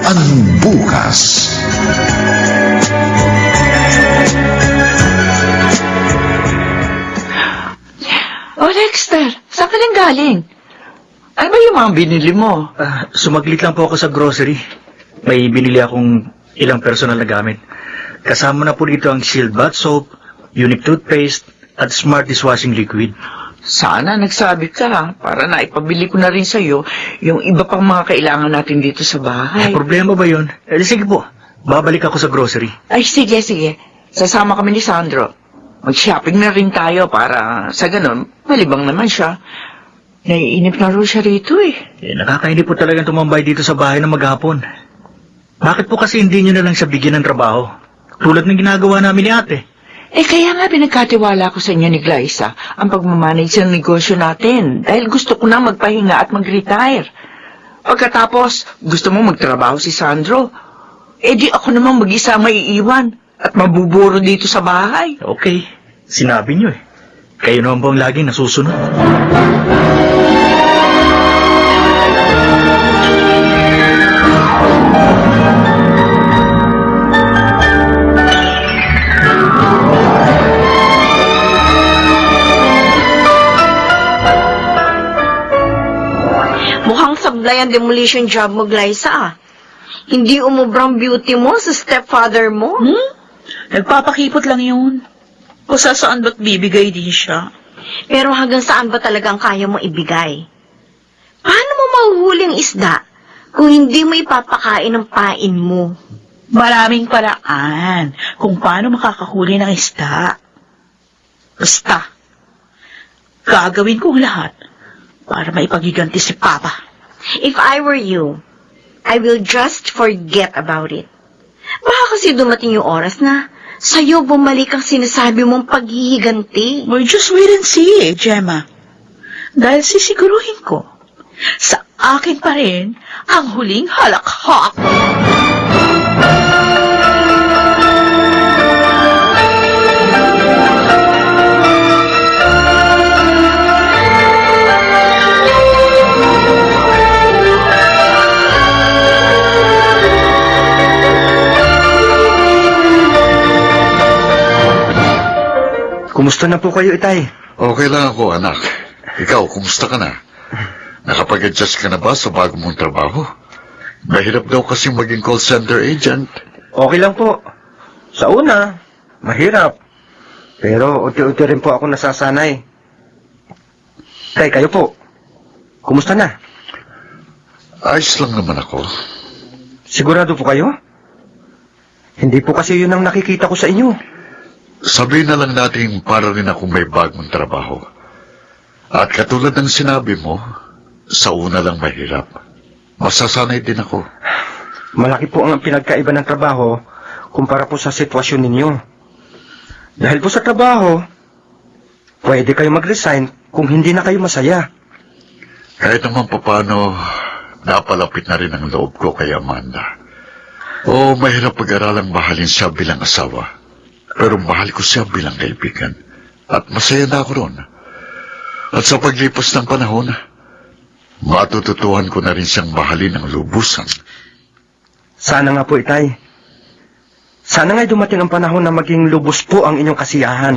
ang bukas. Oh, Dexter, saan ka nang galing? Ano ba yung mga binili mo? Sumaglit lang po ako sa grocery. May binili akong ilang personal na gamit. Kasama na po dito ang Shield Bath Soap, Unique Toothpaste, at Smart Dishwashing Liquid. Sana nagsabi ka para naipabili ko na rin sa'yo yung iba pang mga kailangan natin dito sa bahay. Problema ba yun? Sige po, babalik ako sa grocery. Ay, sige, sige. Sasama kami ni Sandro. Mag-shopping na rin tayo para sa ganun, malibang naman siya. Naiinip na rin siya rito eh. Nakakainip po talagang tumambay dito sa bahay na maghapon. Bakit po kasi hindi nyo na lang siya bigyan ng trabaho? Tulad ng ginagawa namin ni ate. Kaya nga pinagkatiwala ko sa inyo ni Glyza ang pagmamanage ng negosyo natin dahil gusto ko na magpahinga at mag-retire. Pagkatapos, gusto mo magtrabaho si Sandro. Di ako naman mag-isa maiiwan at mabuburo dito sa bahay. Okay, sinabi nyo eh. Kayo naman po ang laging nasusunod. Mukhang sablay ang demolition job mo, Glyza. Hindi umubrang beauty mo sa stepfather mo. Nagpapakipot lang yun. Kung saan ba't bibigay din siya. Pero hanggang saan ba talagang kaya mo ibigay? Paano mo mahuhuling isda kung hindi mo ipapakain ang pain mo? Maraming paraan kung paano makakahuli ng isda. Basta, gagawin ko ang lahat para maipagiganti si Papa. If I were you, I will just forget about it. Baka kasi dumating yung oras na sa'yo bumalik ang sinasabi mong paghihiganti. Well, just wait and see, Gemma. Dahil sisiguruhin ko, sa akin pa rin ang huling halakhak. Kumusta na po kayo, Itay? Okay lang ako, anak. Ikaw, kumusta ka na? Nakapag-adjust ka na ba sa bago mong trabaho? Mahirap daw kasi maging call center agent. Okay lang po. Sa una, mahirap. Pero unti-unti rin po ako nasasanay. Tay, kayo po. Kumusta na? Ayos lang naman ako. Sigurado po kayo? Hindi po kasi yun ang nakikita ko sa inyo. Sabihin na lang natin para rin ako may bagong trabaho. At katulad ng sinabi mo, sa una lang mahirap. Masasanay din ako. Malaki po ang pinagkaiba ng trabaho kumpara po sa sitwasyon ninyo. Dahil po sa trabaho, pwede kayo mag-resign kung hindi na kayo masaya. Kahit naman paano, napalapit na rin ang loob ko kay Amanda. Oo, mahirap pag-aralang mahalin siya bilang asawa. Pero mahal ko siya bilang kaibigan. At masaya na ako roon. At sa paglipas ng panahon, matututuhan ko na rin siyang mahalin ng lubusan. Sana nga po, Itay. Sana nga'y dumating ang panahon na maging lubos po ang inyong kasiyahan.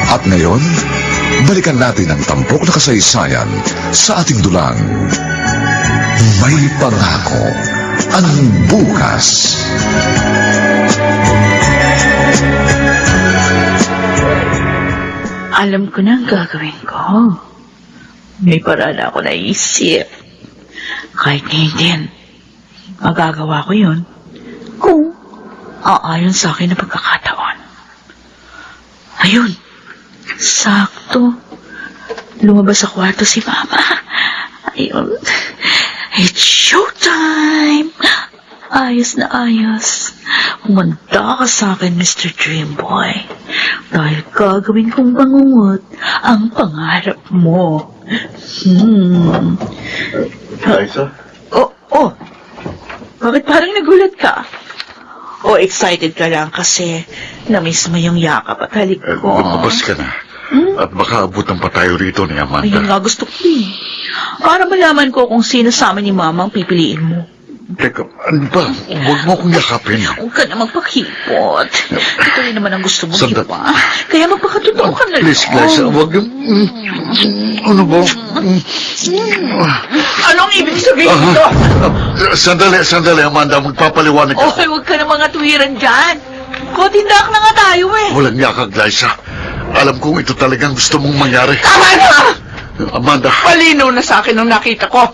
At ngayon, balikan natin ang tampok na kasaysayan sa ating dulang. May pangako ang bukas. Alam ko na ang gagawin ko. May paraan ako naisip. Kahit ngayon din, magagawa ko yun kung aayon sa akin na pagkakataon. Ayun, sakto. Lumabas sa kwarto si Mama. Ayun, it's showtime! Ayos na ayos. Umanda ka sa akin, Mr. Dreamboy. Dahil gagawin kong bangungot ang pangarap mo. Liza? Oh. Bakit parang nagulat ka? O excited ka lang kasi na-miss mo yung yakap at halik ko. Lumabas ka na. At baka abutan pa tayo rito ni Amanda. Ayun nga gusto ko eh. Para malaman ko kung sino sa amin ni Mama ang pipiliin mo. Teka, ano ba? Huwag mo akong yakapin. Huwag ka na magpakipot. Ito rin naman ang gusto mo, di Sandali. ba? Kaya magpakatotoo ka na lang. Please, Liza, huwag yung... Ano ba? Anong ibig sabihin nito? Sandali, Amanda. Magpapaliwanag ako. Okay, huwag ka na mga tuwiran dyan. Kotindak na nga tayo eh. Walang yakag, Liza. Alam kong ito talagang gusto mong mangyari. Tama na! Amanda. Palinaw na sa akin nung nakita ko.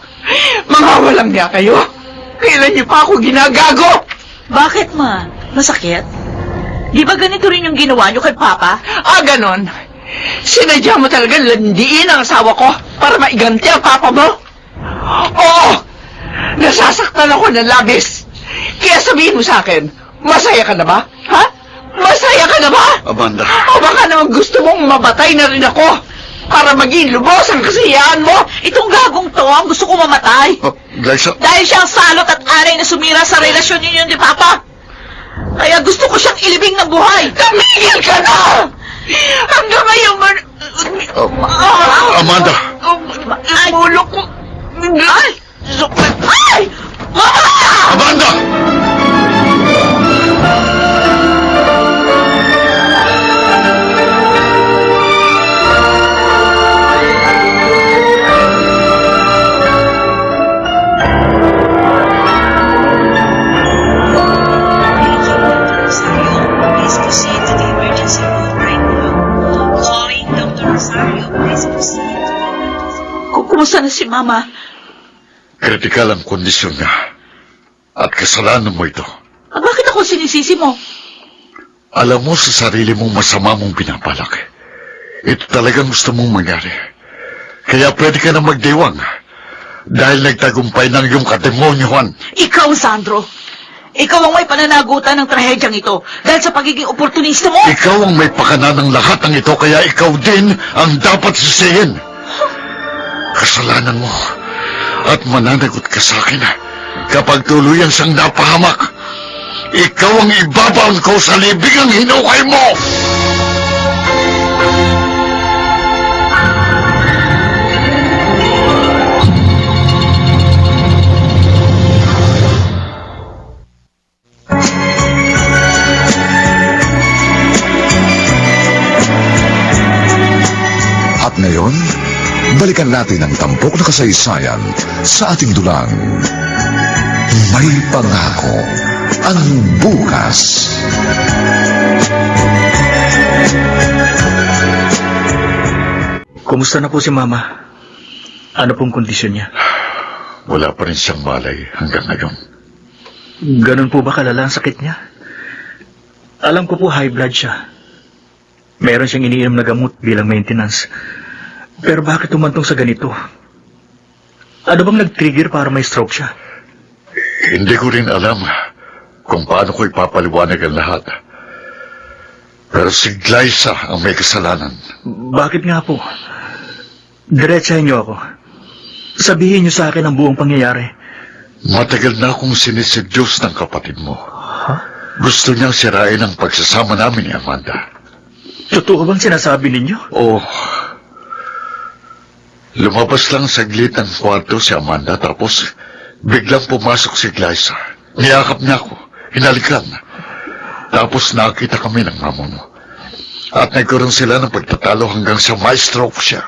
Mga walang niya kayo. Kailan niyo pa ako ginagago? Bakit man? Masakit? Di ba ganito rin yung ginawa niyo kay Papa? Ganon. Sinadya mo talagang landiin ang asawa ko para maiganti ang Papa mo? Oo! Nasasaktan ako ng labis. Kaya sabihin mo sa akin, masaya ka na ba? Ha? Masaya ka na ba? Amanda. O baka naman gusto mong mabatay na rin ako para maging lubos ang kasiyahan mo? Itong gagong to ang gusto ko mamatay. Liza. Dahil siyang salot at aray na sumira sa relasyon ninyo ni Papa. Kaya gusto ko siyang ilibing ng buhay. Tumigil ka na! Hanggang ngayon man... Amanda. Ay! Ulo ko... Ay! Ay! Mama! Amanda! Please proceed to the emergency room right now. Calling Dr. Rosario, please proceed. Kumusta na si Mama? Kritikal ang kondisyon niya. At kasalanan mo ito. Bakit ako sinisisi mo? Alam mo sa sarili mong masama mong pinapalaki. Ito talagang gusto mong mangyari. Kaya pwede ka na magdiwang. Dahil nagtagumpay ng iyong kademonyohan. Ikaw, Sandro. Ikaw ang may pananagutan ng trahedyang ito dahil sa pagiging oportunista mo. Ikaw ang may pakana ng lahat ng ito, kaya ikaw din ang dapat sisihin. Kasalanan mo. At mananagot ka sa akin kapag tuluyan siyang napahamak. Ikaw ang ibabaon ko sa libing ang hinukay mo! At ngayon, balikan natin ang tampok na kasaysayan sa ating dulang. May pangako ang bukas. Kumusta na po si Mama? Ano pong kondisyon niya? Wala pa rin siyang malay hanggang ngayon. Ganun po ba kalala ang sakit niya? Alam ko po high blood siya. Meron siyang iniinom na gamot bilang maintenance. Pero bakit tumantong sa ganito? Ano bang nag-trigger para may stroke siya? Hindi ko rin alam kung paano ko ipapaliwanag ang lahat. Pero si Glyza ang may kasalanan. Bakit nga po? Diretsahin niyo ako. Sabihin niyo sa akin ang buong pangyayari. Matagal na akong sinisedyos ng kapatid mo. Gusto niyang sirain ang pagsasama namin ni Amanda. Totoo bang sinasabi ninyo? Oo. Lumabas lang saglit ng kwarto si Amanda tapos biglang pumasok si Glyza. Niyakap niya ako. Hinalikan. Tapos nakita kami ng mama mo. At nagkaroon sila ng pagtatalo hanggang sa ma-stroke siya.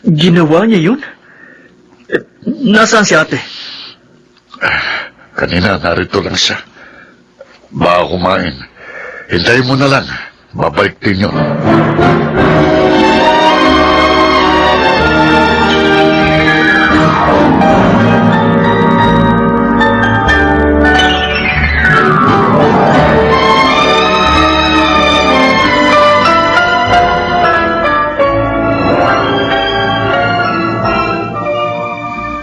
Ginawa niya yun? Nasaan si ate? Kanina narito lang siya. Baka kumain. Hintayin mo na lang. Babalik din yun.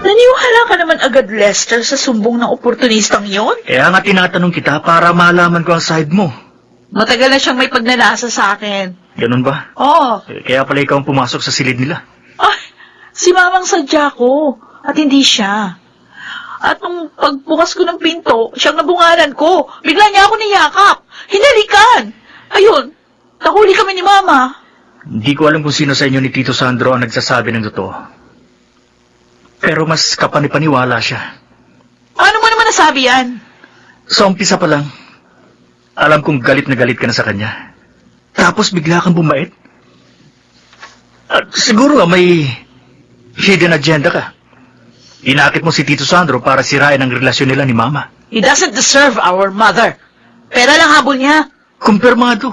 Naniwala ka naman agad, Lester, sa sumbong ng oportunistang yon? Kaya nga tinatanong kita para malaman ko ang side mo. Matagal na siyang may pagnanasa sa akin. Ganun ba? Oo. Kaya pala ikaw ang pumasok sa silid nila. Ay, si mamang sadya ko. At hindi siya. At nung pagbukas ko ng pinto, siyang nabungaran ko. Bigla niya ako niyakap. Hinalikan. Ayun, nahuli kami ni Mama. Hindi ko alam kung sino sa inyo ni Tito Sandro ang nagsasabi ng totoo. Pero mas kapanipaniwala siya. Ano mo naman nasabi yan? Sa umpisa pa lang, alam kong galit na galit ka na sa kanya. Tapos bigla kang bumait. At siguro may hidden agenda ka. Inakit mo si Tito Sandro para sirain ang relasyon nila ni Mama. He doesn't deserve our mother. Pera lang habol niya. Kumpirmado.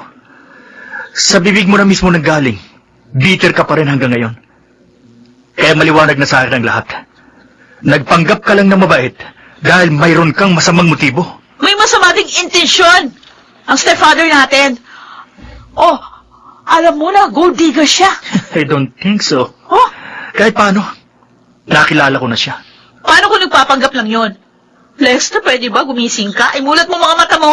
Sa bibig mo na mismo nanggaling, bitter ka pa rin hanggang ngayon. Kaya maliwanag na sa akin ang lahat. Nagpanggap ka lang na mabait dahil mayroon kang masamang motibo. May masama ding intensyon. Ang stepfather natin. Oh, alam mo na, gold digger siya. I don't think so. Oh, Kahit paano, nakilala ko na siya. paano kung nagpapanggap lang yon? Lester, pwede ba gumising ka? Imulat mo mga mata mo.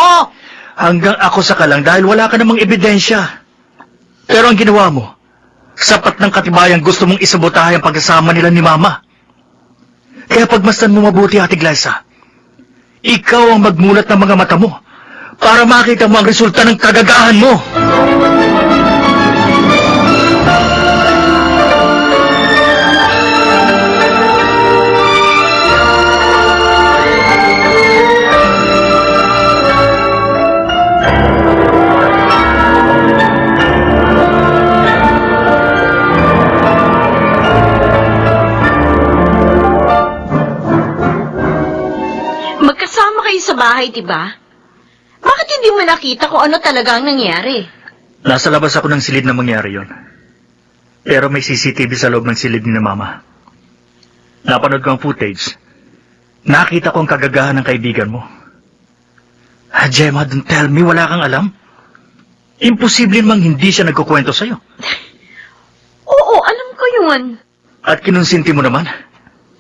Hanggang ako sa ka lang dahil wala ka namang ebidensya. Pero ang ginawa mo, sapat ng katibayang gusto mong isabotahe ang pagkasama nila ni Mama. Kaya pagmasdan mo mabuti, Ate Glyza. Ikaw ang magmulat ng mga mata mo para makita mo ang resulta ng kagagahan mo. Magkasama kayo sa bahay, diba? Bakit hindi mo nakita kung ano talaga ang nangyari? Nasa labas ako ng silid na mangyari yon. Pero may CCTV sa loob ng silid ni Mama. Napanood ko ang footage. Nakita ko ang kagagahan ng kaibigan mo. Gemma, don't tell me, wala kang alam? Imposible mang hindi siya nagkukwento sa'yo. Oo, alam ko yun. At kinonsinti mo naman.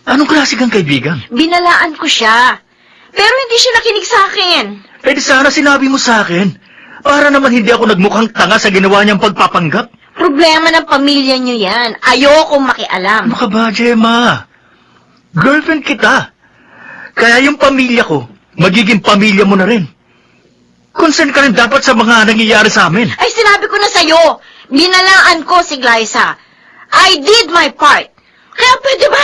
Anong klase kang kaibigan? Binalaan ko siya. Pero hindi siya nakinig sa akin. Pwede sana sinabi mo sa akin. Para naman hindi ako nagmukhang tanga sa ginawa niyang pagpapanggap. Problema ng pamilya niyo yan. Ayokong makialam. Ano ka ba, Gemma? Girlfriend kita. Kaya yung pamilya ko, magiging pamilya mo na rin. Concern ka rin dapat sa mga nangyayari sa amin. Ay, sinabi ko na sa'yo. Binalaan ko si Glyza. I did my part. Kaya pwede ba?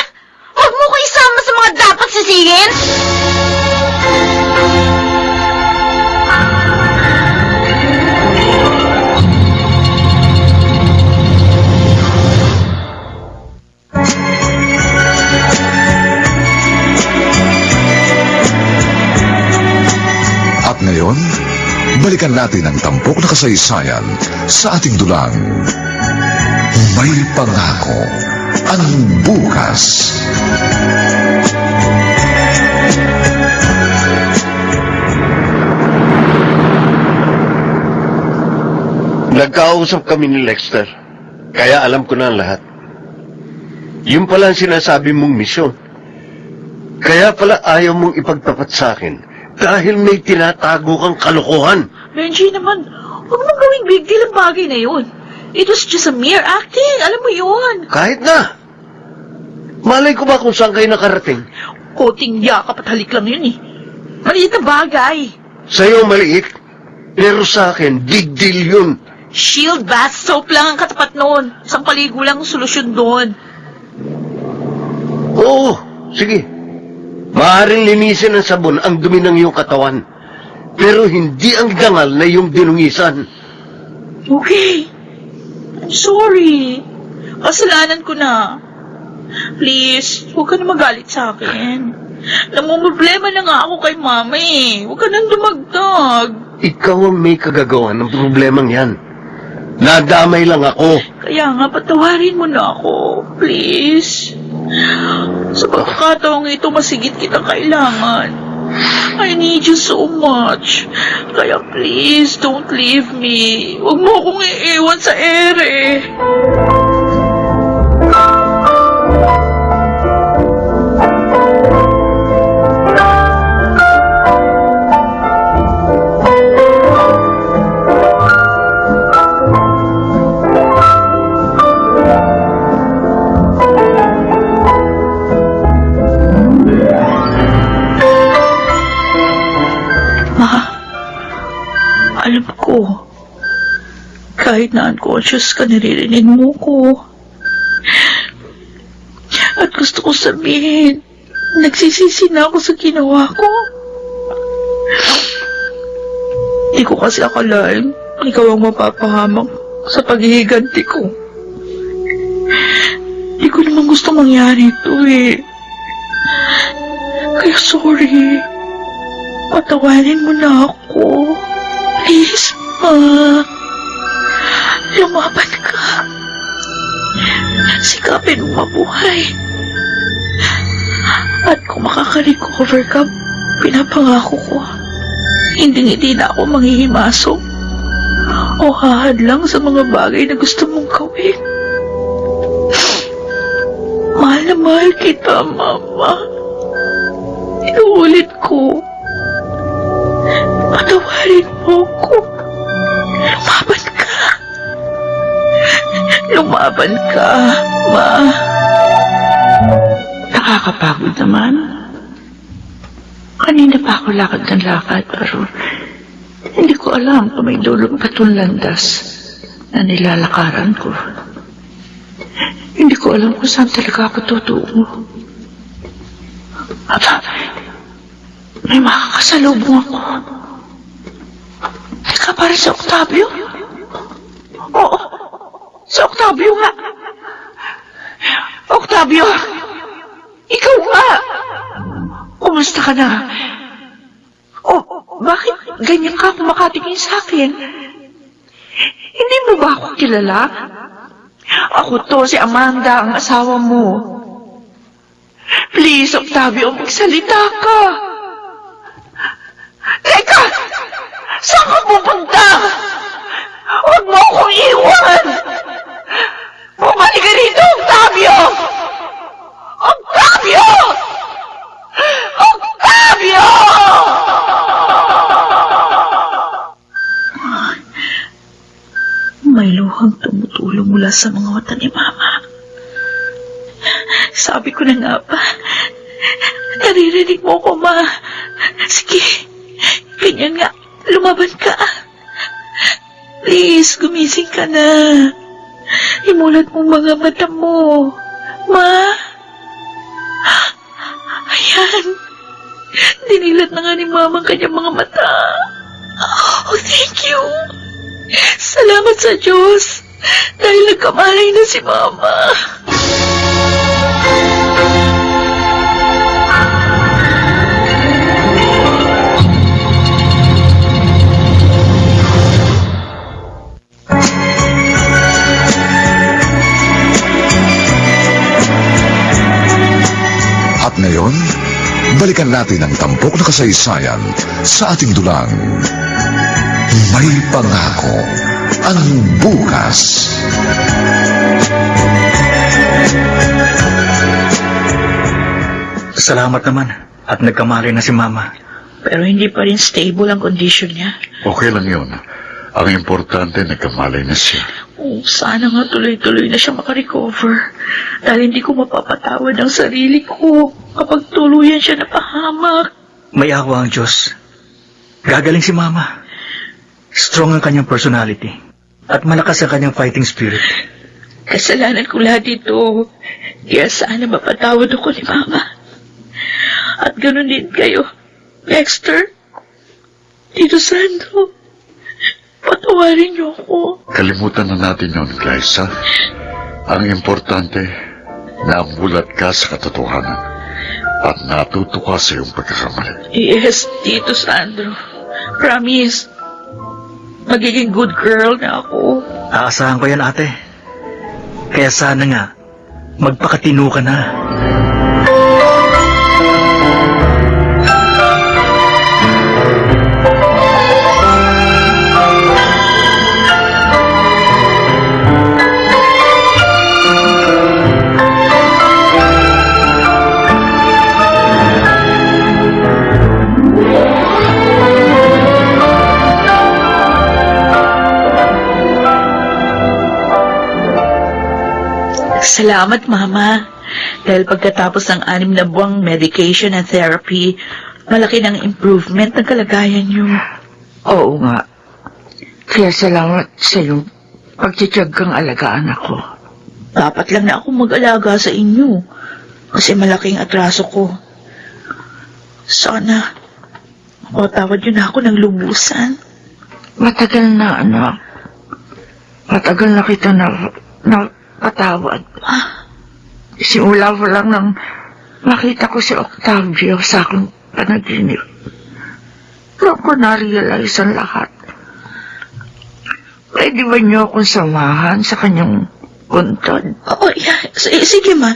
Huwag mo ko isama sa mga dapat sisihin. At ngayon, balikan natin ang tampok na kasaysayan sa ating dulang. May pangako ang bukas. Nagkausap kami ni Lexter, kaya alam ko na ang lahat. Yung pala ang sinasabi mong misyon. Kaya pala ayaw mong ipagtapat sa akin dahil may tinatago kang kalokohan. Benji naman, huwag mong gawing big deal ang bagay na yun. It was just a mere acting. Alam mo yun. Kahit na. Malay ko ba kung saan kayo nakarating? Koting yakap at halik lang yun eh. Maliit na bagay. Sa'yo maliit, pero sa akin, big deal yun. Shield bath soap lang ang katapat noon. Isang paligo lang ang solusyon doon. Oo, sige. Maaaring linisin ng sabon ang dumi ng iyong katawan. Pero hindi ang dangal na iyong dinungisan. Okay. I'm sorry. Kasalanan ko na. Please, huwag ka na magalit sa akin. Namumroblema na nga ako kay mama eh. Huwag ka nang dumagdag. Ikaw ang may kagagawa ng problemang yan. Nadamay lang ako. Kaya nga, patawarin mo na ako. Please. Sa pagkakataong ito, masigit kitang kailangan. I need you so much. Kaya please, don't leave me. Huwag mo akong iiwan sa ere. Alam ko, kahit na unconscious ka, naririnig mo ko. At gusto ko sabihin, nagsisisi na ako sa ginawa ko. Hindi ko kasi akalain, ikaw ang mapapahamak sa paghihiganti ko. Hindi ko naman gusto mangyari ito eh. Kaya sorry, patawarin mo na ako. Please, Ma. Lumaban ka. Sikapin mo mabuhay. At kung makaka-recover ka, pinapangako ko, hindi na ako manghihimasok o hahadlang sa mga bagay na gusto mong gawin. Mahal na mahal kita, Mama. Inuulit ko. Patawarin mo ko. Lumaban ka. Lumaban ka, Ma. Nakakapagod naman. Kanina pa ako lakad ng lakad, pero hindi ko alam kung may dulong patong landas na nilalakaran ko. Hindi ko alam kung saan talaga ako tutungo. Aba, may makakasalubong ako. Teka, para sa Octavio? Oo, sa Octavio nga. Octavio, ikaw nga. Kumusta ka na? Bakit ganyan ka kumakatingin sa akin? Hindi mo ba ako kilala? Ako to, si Amanda, ang asawa mo. Please, Octavio, magsalita ka. Teka! Saan ka pupunta? Huwag mo akong iwan! Bumalik ka rito, Octavio! Octavio! Octavio! May luhang tumutulong mula sa mga mata ni Mama. Sabi ko na nga ba, naririnig mo ko, Ma. Sige, ganyan nga, lumaban ka. Please, gumising ka na. Imulat mong mga mata mo. Ma? Ayan. Dinilat na nga ni Mama ang kanyang mga mata. Oh, thank you. Salamat sa Diyos. Dahil nagkamalay na si Mama. At ngayon, balikan natin ang tampok na kasaysayan sa ating dulang. May pangako ang bukas. Salamat naman. At nagkamali na si Mama. Pero hindi pa rin stable ang kondisyon niya. Okay lang yun. Ang importante, nagkamalay na siya. Oh, sana nga tuloy-tuloy na siya makarecover. Dahil hindi ko mapapatawad ang sarili ko kapag tuluyan siya napahamak. May awa ang Diyos. Gagaling si Mama. Strong ang kanyang personality. At malakas ang kanyang fighting spirit. Kasalanan ko lahat ito. Kaya sana mapatawad ako ni Mama. At ganun din kayo, Dexter, Tito Sandro. Patawarin niyo ako. Kalimutan na natin yun, Glyza. Ang importante, namulat ka sa katotohanan at natuto ka sa iyong pagkakamali. Yes, Tito Sandro. Promise. Magiging good girl na ako. Aasahan ko yan, ate. Kaya sana nga, magpakatino ka na. Salamat, Mama. Dahil pagkatapos ng 6 na buwang medication and therapy, malaki ng improvement ng kalagayan niyo. Oo nga. Kaya salamat sa iyong pagtitiyag kang alagaan ako. Dapat lang na ako mag-alaga sa inyo. Kasi malaking atraso ko. Sana, mapatawad niyo na ako ng lubusan. Matagal na, anak. Matagal na kita na patawad. Simula pa lang nang makita ko si Octavio sa aking panaginip. Doon ko na-realize ang lahat. Pwede ba niyo akong samahan sa kanyang puntod? Oo, yeah. Sige, ma.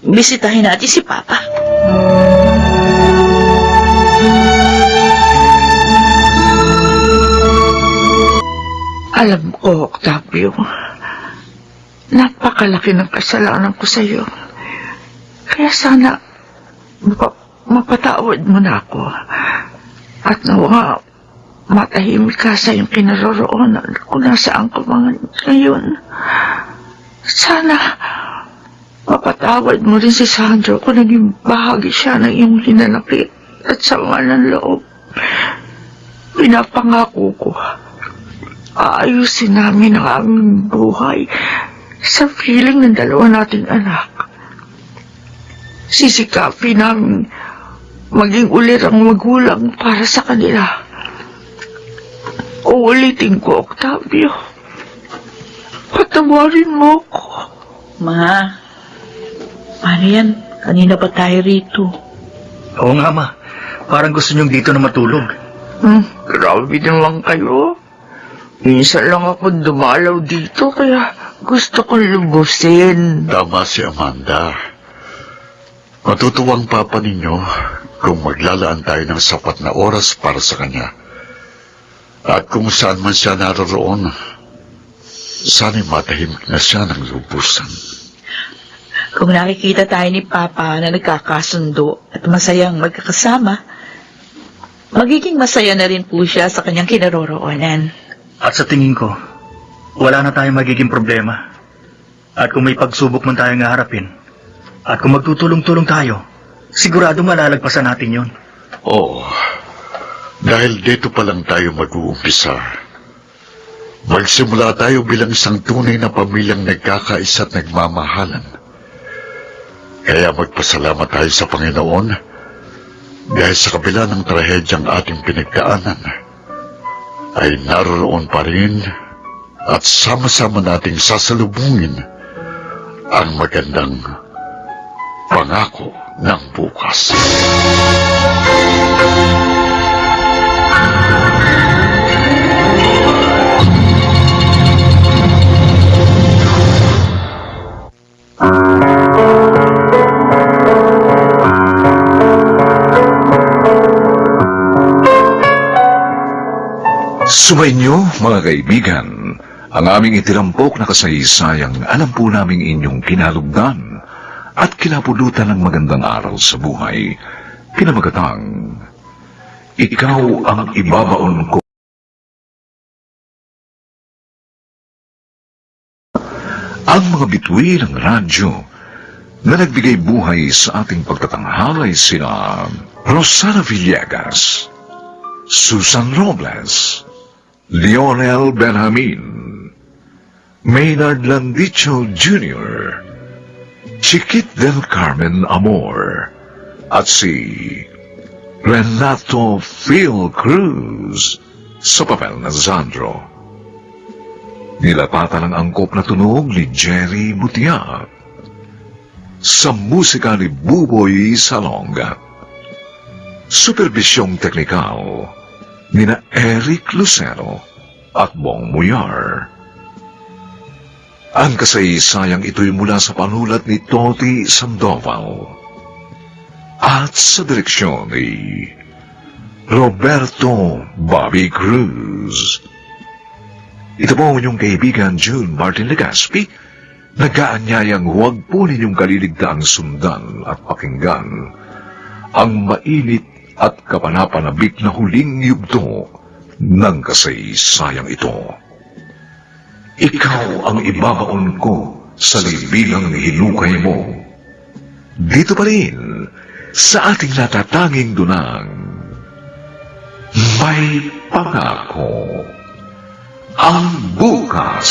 Bisitahin natin si Papa. Alam ko, Octavio, napakalaki ng kasalanan ko sa iyo. Kaya sana mapatawad mo na ako. At nawa matahimik ka sa iyong kinaroroonan kung nasaan ka ngayon. Sana mapatawad mo rin si Sandro kung naging bahagi siya ng iyong hinanakit at sama ng loob. Pinapangako ko, aayusin namin ang aming buhay sa feeling ng dalawa nating anak. Sisikapin namin maging ulit ang magulang para sa kanila. Uulitin ko, Octavio. Patawarin mo ako. Ma, ano yan? Kanina pa tayo rito. Oo nga, Ma. Parang gusto niyong dito na matulog. Grabe naman kayo. Minsan lang ako dumalaw dito, kaya gusto kong lubusin. Tama si Amanda. Matutuwang papa ninyo kung maglalaan tayo ng sapat na oras para sa kanya. At kung saan man siya naroroon, sana'y matahimik na siya ng lubusan. Kung nakikita tayo ni Papa na nagkakasundo at masayang magkakasama, magiging masaya na rin po siya sa kanyang kinaroroonan. At sa tingin ko, wala na tayong magiging problema. At kung may pagsubok man tayong haharapin, at kung magtutulong-tulong tayo, sigurado malalagpasan natin yon. Oo, dahil dito pa lang tayo mag-uumpisa. Magsimula tayo bilang isang tunay na pamilyang nagkakaisa at nagmamahalan. Kaya magpasalamat tayo sa Panginoon dahil sa kabila ng trahedyang ating pinagdaanan, ay naroon pa rin at sama-sama nating sasalubungin ang magandang pangako ng bukas. Sumainyo, mga kaibigan, ang aming itinampok na kasaysayang alam po naming inyong kinalugdan at kinapulutan ng magandang araw sa buhay, pinamagatang, ikaw ang ibabaon ko. Ang mga bituin ng radyo na nagbigay buhay sa ating pagtatanghalay sina Rosana Villegas, Susan Robles, Lionel Benjamin, Maynard Landicho Jr., Chiquit del Carmen Amor, at si Renato Phil Cruz sa papel na Sandro. Nilapatan ang angkop na tunog ni Jerry Butia. Sa musika ni Buboy Salonga. Supervisyong teknikal nina Eric Lucero at Bong Muyar. Ang kasaysayang ito'y mula sa panulat ni Toti Sandoval at sa direksyon ni Roberto Bobby Cruz. Ito po ang inyong kaibigan June Martin Legaspi, nag-aanyayang huwag po ninyong kaliligtaang sundan at pakinggan ang mainit at kapanapanabik na huling yugto ng kasaysayang ito. Ikaw ang ibabaon ko sa libingang hinukay mo. Dito pa rin sa ating natatanging dunang may pangako ang bukas.